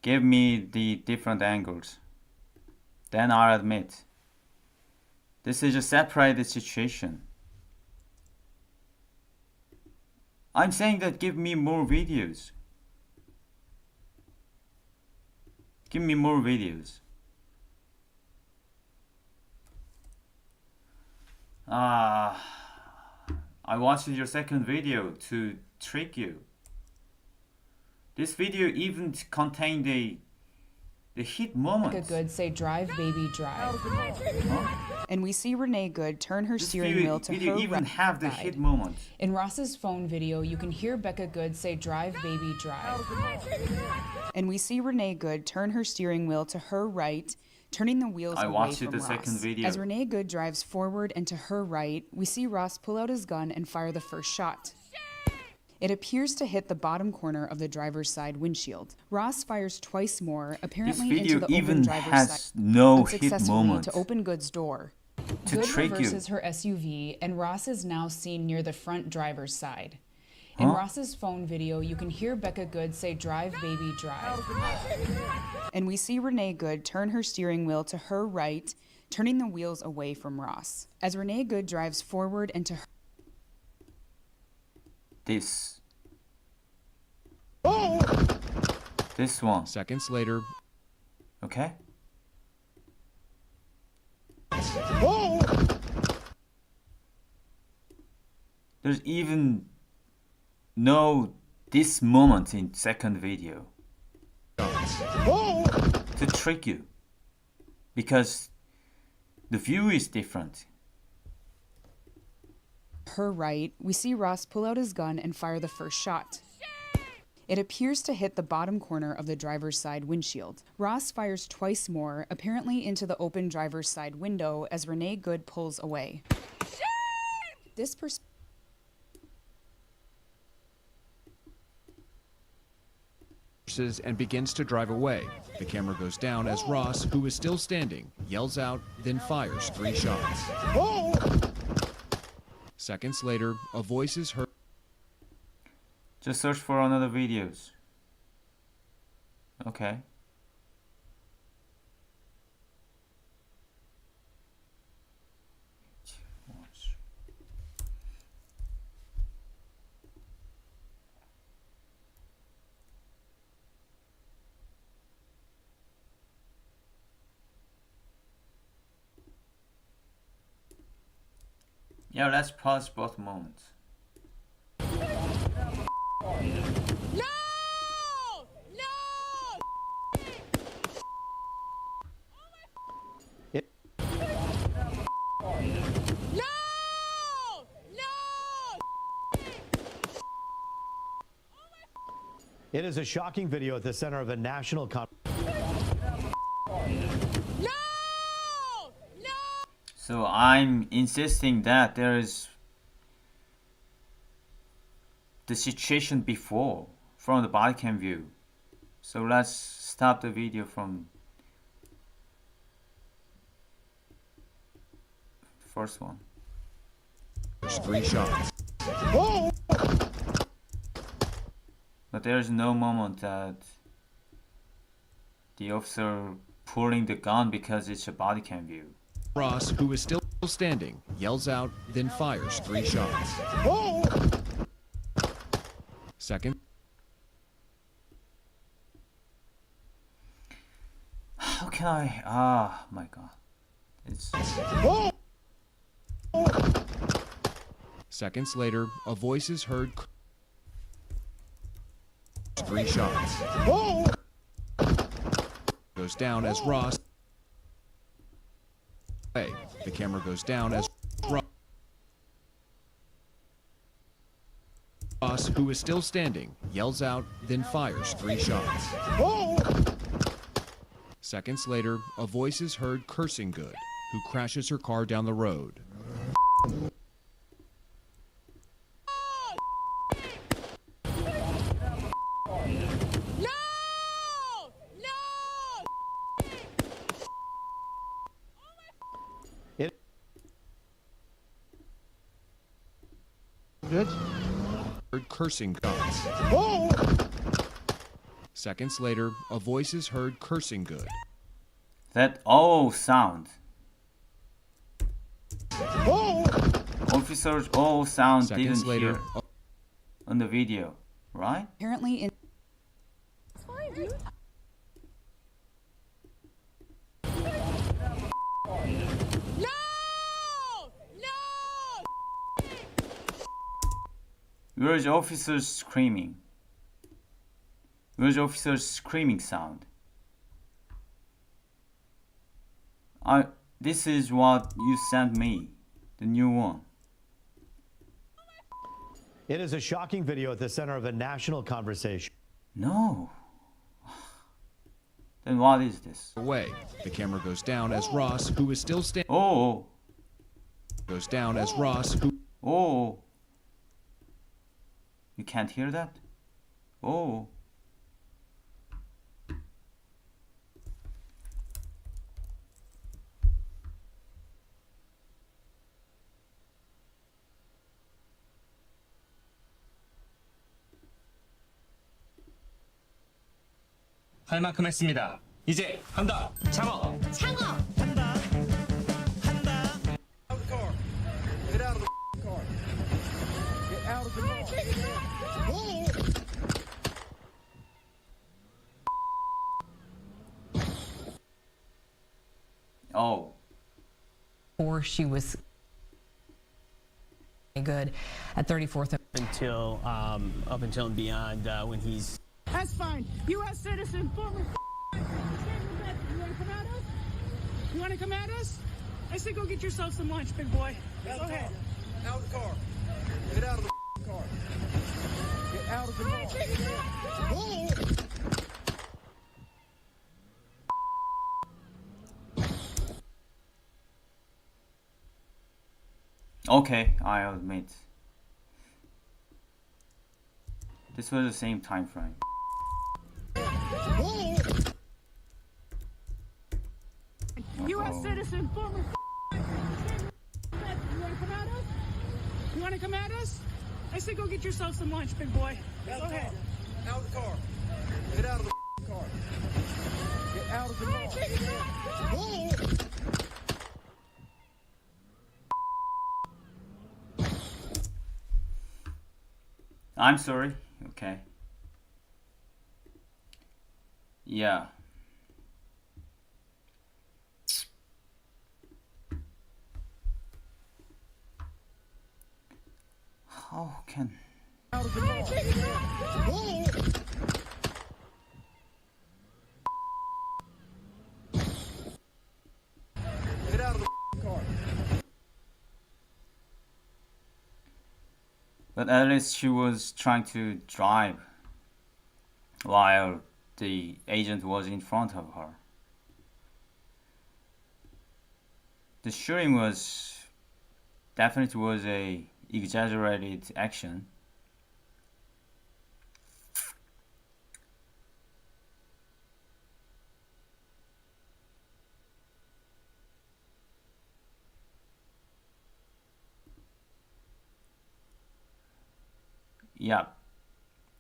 Give me the different angles. Then I'll admit. This is a separated situation. I'm saying that give me more videos. Give me more videos. I watched your second video to trick you. This video even contained the hit moments. Good say drive baby drive. And we see Renee Good turn her This steering wheel to video her even right have the side. hit moment. In Ross's phone video, you can hear Becca Good say drive baby drive. And we see Renee Good turn her steering wheel to her right, turning the wheels I away watched from the Ross. second video. As Renee Good drives forward and to her right, we see Ross pull out his gun and fire the first shot. It appears to hit the bottom corner of the driver's side windshield. Ross fires twice more, This apparently video into the even open driver's has side, no hit unsuccessfully moment. to open Good's door. To Good trick you. reverses her SUV, and Ross is now seen near the front driver's side. In Ross's phone video, you can hear Becca Good say drive baby drive. And we see Renee Good turn her steering wheel to her right, turning the wheels away from Ross. As Renee Good drives forward and to her This one, Seconds later, okay? There's even no this moment in second video to trick you, because the view is different. her right, we see Ross pull out his gun and fire the first shot. It appears to hit the bottom corner of the driver's side windshield. Ross fires twice more, apparently into the open driver's side window, as Renee Good pulls away. This and begins to drive away. The camera goes down as Ross, who is still standing, yells out, then fires 3 shots. Seconds later, a voice is heard. Just search for another videos. Okay. Yeah, let's pause both moments. It is a shocking video at the center of a national So I'm insisting that there is the situation before from the body cam view. So let's stop the video from first one. There's 3 shots. But there's no moment that the officer pulling the gun because it's a body cam view. Ross, who is still standing, yells out, then fires 3 shots. Second. How can I? Ah, my God. It's Seconds later, a voice is heard. 3 shots. Goes down as Ross. Hey, the camera goes down as Ross, who is still standing, yells out, then fires 3 shots. Seconds later, a voice is heard cursing Good, who crashes her car down the road. Good. Heard cursing guns. Seconds later, a voice is heard cursing Good. that oh sound. Officers oh sound Seconds didn't later, hear on the video, right? Apparently in It's fine, dude. Where's officers screaming? Where's officers screaming sound? This is what you sent me, the new one. It is a shocking video at the center of a national conversation. No. Then what is this? away. The camera goes down as Ross, who is still standing, Oh, goes down as Ross, who oh. You can't hear that? Oh. 할 만큼 했습니다. 이제 한다. 창어. Oh. Or she was good at 34th. Until up until and beyond when he's That's fine. U.S. citizen, former. You want to come at us? You want to come at us? I said go get yourself some lunch, big boy. Go ahead. Out of the car. Get out of the car. Get out of the car. Okay, I admit. This was the same time frame. U.S. citizen, former. You want to come at us? You want to come at us? I said go get yourself some lunch, big boy. Go ahead. Out of the car. Get out of the car. Get out of the car. I'm sorry. Okay. Yeah. How can Get out of the car. But at least she was trying to drive while the agent was in front of her. The shooting was definitely was a exaggerated action. Yeah,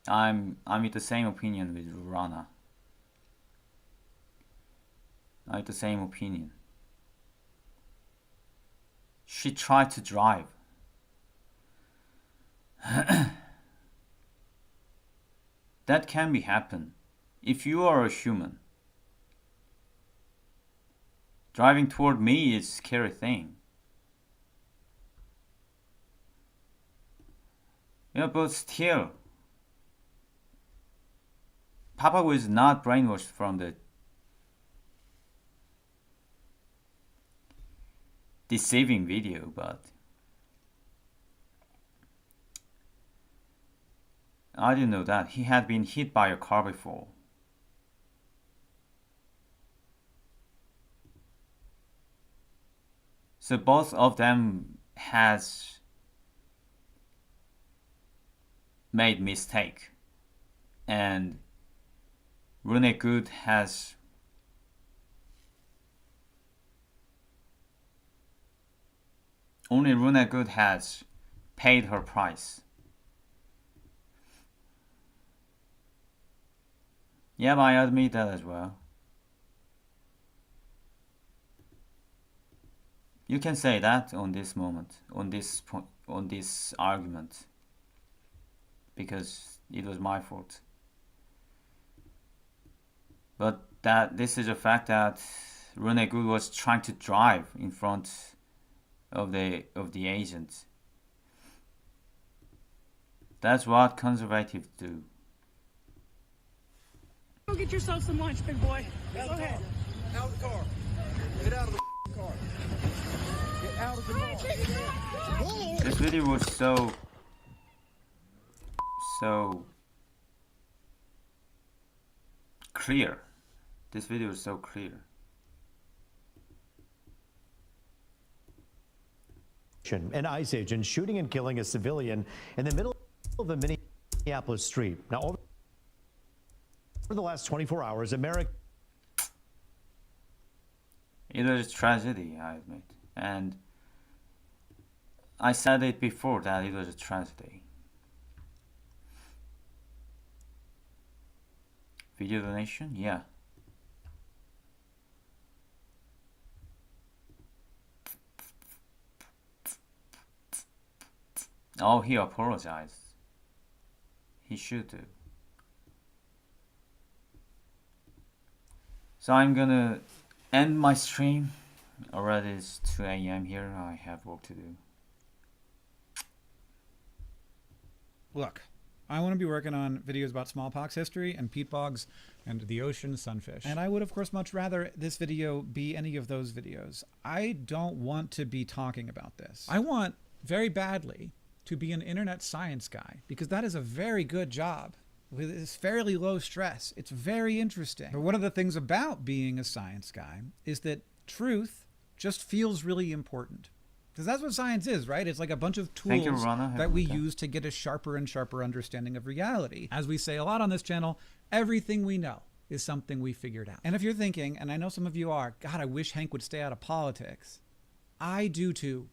I'm with the same opinion with Rana. I'm with the same opinion. She tried to drive. That can be happen. If you are a human, driving toward me is a scary thing. Yeah, but still, Papa was not brainwashed from the deceiving video, but I didn't know that he had been hit by a car before. So both of them has made mistake, and Rene Good has only Rune Good has paid her price. Yeah, I admit that as well. You can say that on this moment, on this point, on this argument, because it was my fault. But that this is a fact that Rune Good was trying to drive in front of the agent. That's what conservatives do. Go get yourself some lunch, big boy. Go ahead. Out of the car. Get out of the car. Get out of the car. This video was so clear. This video is so clear. An ICE agent shooting and killing a civilian in the middle of a Minneapolis street. Now, over the last 24 hours, America. It was a tragedy, I admit. And I said it before that it was a tragedy. Video donation? Yeah. Oh, he apologized. He should do. So I'm gonna end my stream. Already it's 2 a.m. here. I have work to do. Look, I want to be working on videos about smallpox history and peat bogs and the ocean sunfish. And I would, of course, much rather this video be any of those videos. I don't want to be talking about this. I want very badly to be an internet science guy, because that is a very good job with this fairly low stress. It's very interesting. But one of the things about being a science guy is that truth just feels really important. Because that's what science is, right? It's like a bunch of tools that we use to get a sharper and sharper understanding of reality. As we say a lot on this channel, everything we know is something we figured out. And if you're thinking, and I know some of you are, God, I wish Hank would stay out of politics. I do too.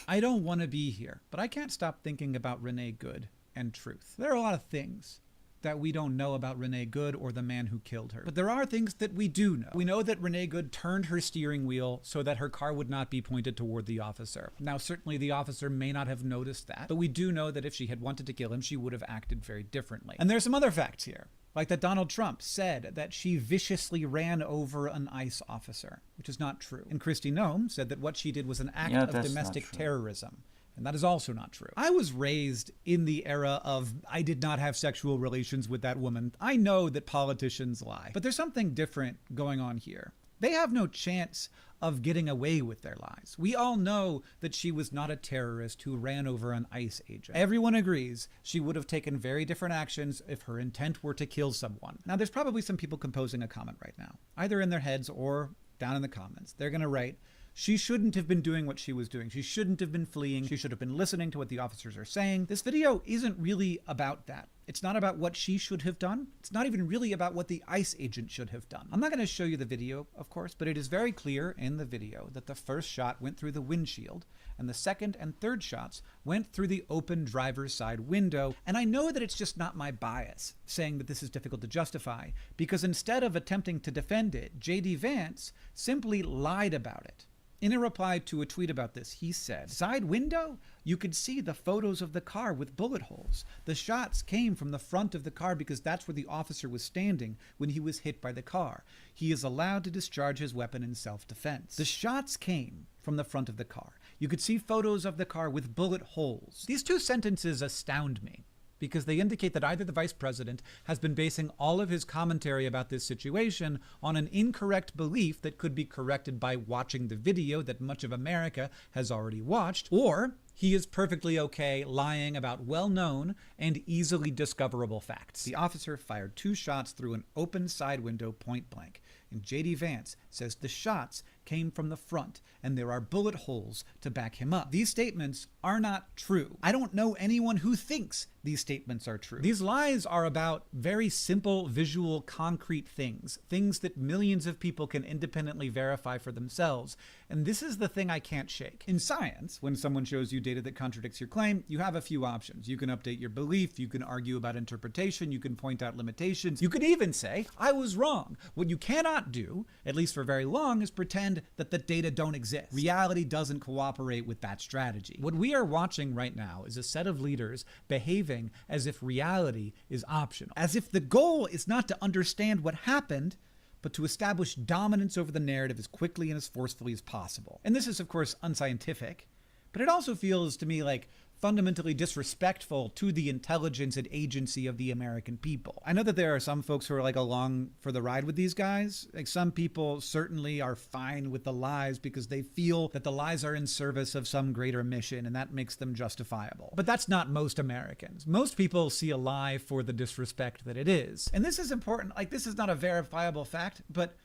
I don't want to be here, but I can't stop thinking about Rene Good and truth. There are a lot of things that we don't know about Rene Good or the man who killed her. But there are things that we do know. We know that Rene Good turned her steering wheel so that her car would not be pointed toward the officer. Now, certainly the officer may not have noticed that, but we do know that if she had wanted to kill him, she would have acted very differently. And there's some other facts here, like that Donald Trump said that she viciously ran over an ICE officer, which is not true. And Kristi Noem said that what she did was an act of domestic terrorism. And that is also not true. I was raised in the era of I did not have sexual relations with that woman. I know that politicians lie, but there's something different going on here. They have no chance of getting away with their lies. We all know that she was not a terrorist who ran over an ICE agent. Everyone agrees she would have taken very different actions if her intent were to kill someone. Now, there's probably some people composing a comment right now, either in their heads or down in the comments. They're going to write, she shouldn't have been doing what she was doing. She shouldn't have been fleeing. She should have been listening to what the officers are saying. This video isn't really about that. It's not about what she should have done. It's not even really about what the ICE agent should have done. I'm not going to show you the video, of course, but it is very clear in the video that the first shot went through the windshield and the second and third shots went through the open driver's side window. And I know that it's just not my bias saying that this is difficult to justify, because instead of attempting to defend it, J.D. Vance simply lied about it. In a reply to a tweet about this, he said, "Side window? You could see the photos of the car with bullet holes. The shots came from the front of the car because that's where the officer was standing when he was hit by the car. He is allowed to discharge his weapon in self-defense. The shots came from the front of the car. You could see photos of the car with bullet holes." These two sentences astound me, because they indicate that either the vice president has been basing all of his commentary about this situation on an incorrect belief that could be corrected by watching the video that much of America has already watched, or he is perfectly okay lying about well-known and easily discoverable facts. The officer fired 2 shots through an open side window point blank, and J.D. Vance says the shots came from the front and there are bullet holes to back him up. These statements are not true. I don't know anyone who thinks these statements are true. These lies are about very simple, visual, concrete things that millions of people can independently verify for themselves. And this is the thing I can't shake. In science, when someone shows you data that contradicts your claim, you have a few options. You can update your belief, you can argue about interpretation, you can point out limitations, you could even say, I was wrong. What you cannot do, at least for very long, is pretend that the data don't exist. Reality doesn't cooperate with that strategy. What we are watching right now is a set of leaders behaving as if reality is optional, as if the goal is not to understand what happened, but to establish dominance over the narrative as quickly and as forcefully as possible. And this is, of course, unscientific, but it also feels to me like fundamentally disrespectful to the intelligence and agency of the American people. I know that there are some folks who are like along for the ride with these guys. Like some people certainly are fine with the lies because they feel that the lies are in service of some greater mission and that makes them justifiable. But that's not most Americans. Most people see a lie for the disrespect that it is. And this is important. Like, this is not a verifiable fact, but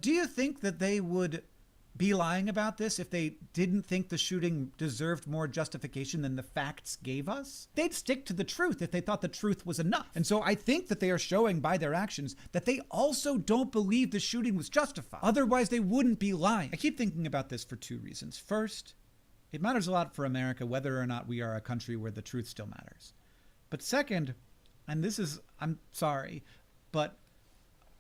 do you think that they would be lying about this if they didn't think the shooting deserved more justification than the facts gave us? They'd stick to the truth if they thought the truth was enough. And so I think that they are showing by their actions that they also don't believe the shooting was justified. Otherwise, they wouldn't be lying. I keep thinking about this for 2 reasons. First, it matters a lot for America whether or not we are a country where the truth still matters. But second, and this is, I'm sorry, but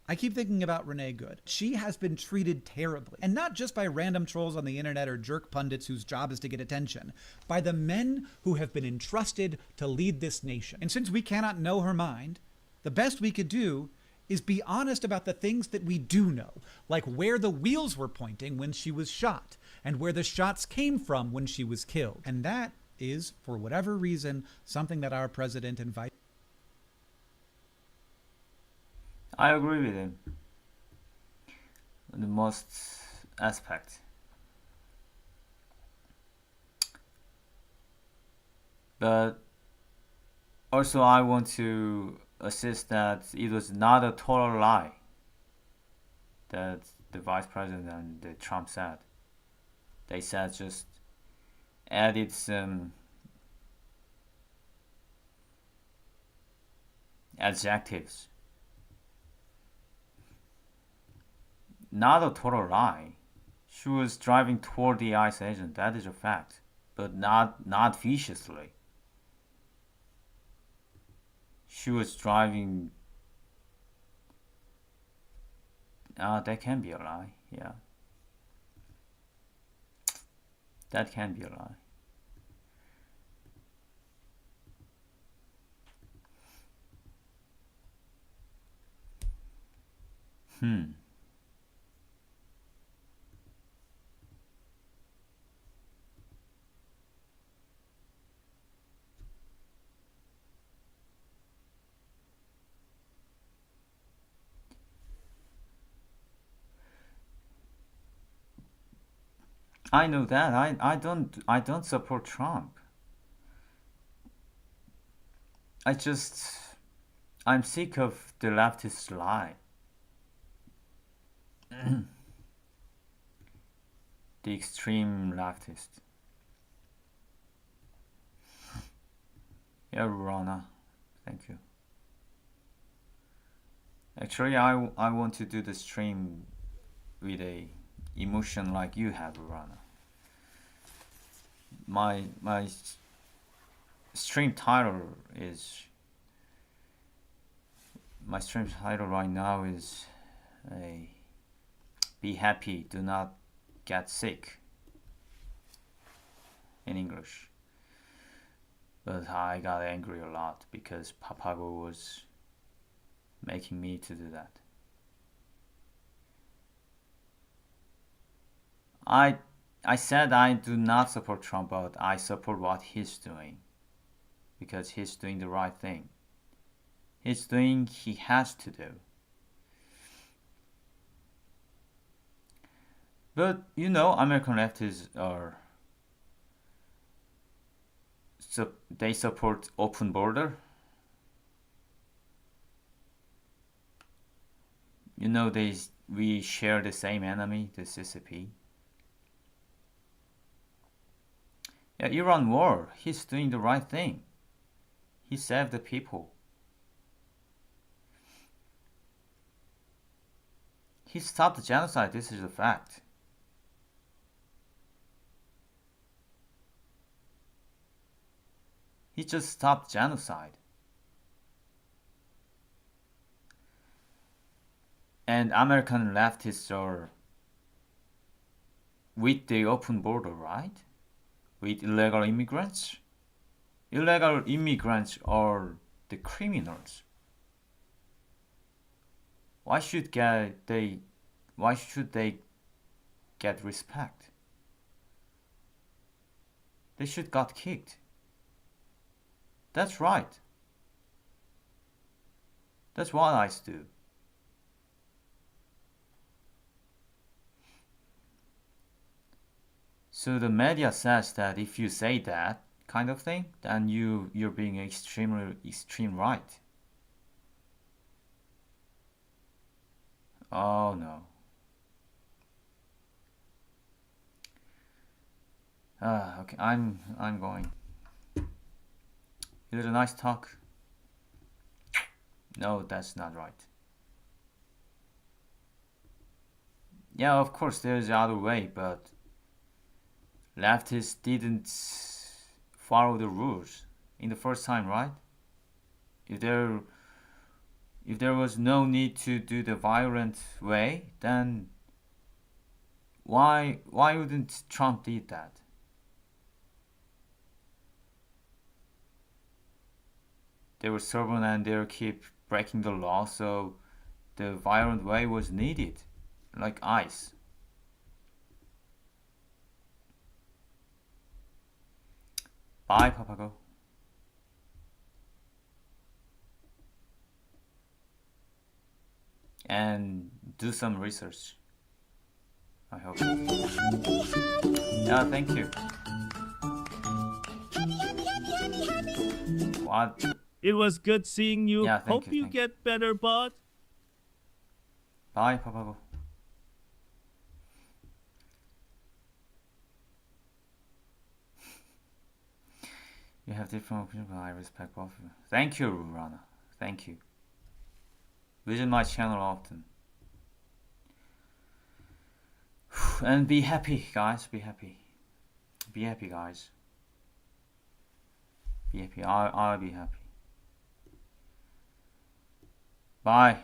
I keep thinking about Renee Good. She has been treated terribly, and not just by random trolls on the internet or jerk pundits whose job is to get attention, by the men who have been entrusted to lead this nation. And since we cannot know her mind, the best we could do is be honest about the things that we do know, like where the wheels were pointing when she was shot, and where the shots came from when she was killed. And that is, for whatever reason, something that our president and vice I agree with him in the most aspect. But also I want to assist that it was not a total lie that the vice president and the Trump said. They said just added some adjectives. Not a total lie. She was driving toward the ICE agent, that is a fact, but not viciously. She was driving. That can be a lie, yeah. That can be a lie. I know that. I don't support Trump. I'm sick of the leftist lie. The extreme leftist. Yeah, Rana. Thank you. Actually, I want to do the stream with a emotion like you have, Rana. My stream title is right now is a be happy, do not get sick in English. But I got angry a lot because Papago was making me to do that. I said I do not support Trump, but I support what he's doing because he's doing the right thing. He has to do. But you know, American leftists are they support open border. You know, we share the same enemy, the CCP. Yeah, Iran war, he's doing the right thing. He saved the people. He stopped the genocide, this is a fact. He just stopped genocide. And American leftists are with the open border, right? With illegal immigrants? Illegal immigrants are the criminals. Why should they get respect? They should got kicked. That's right. That's what I do. So the media says that if you say that kind of thing, then you're being extreme right. Oh no. Okay, I'm going. It was a nice talk. No, that's not right. Yeah, of course there's the other way, but leftists didn't follow the rules in the first time, right? If there was no need to do the violent way, then why wouldn't Trump did that? They were stubborn and they keep breaking the law, so the violent way was needed, like ice. Bye, Papago. And do some research. I hope. Yeah, thank you. What? It was good seeing you. Yeah, thank Hope you, you thank get better, bud. Bye, Papago. You have different opinions, but I respect both of you. Thank you, Rana. Thank you. Visit my channel often. And be happy, guys. Be happy. Be happy, guys. Be happy. I'll be happy. Bye.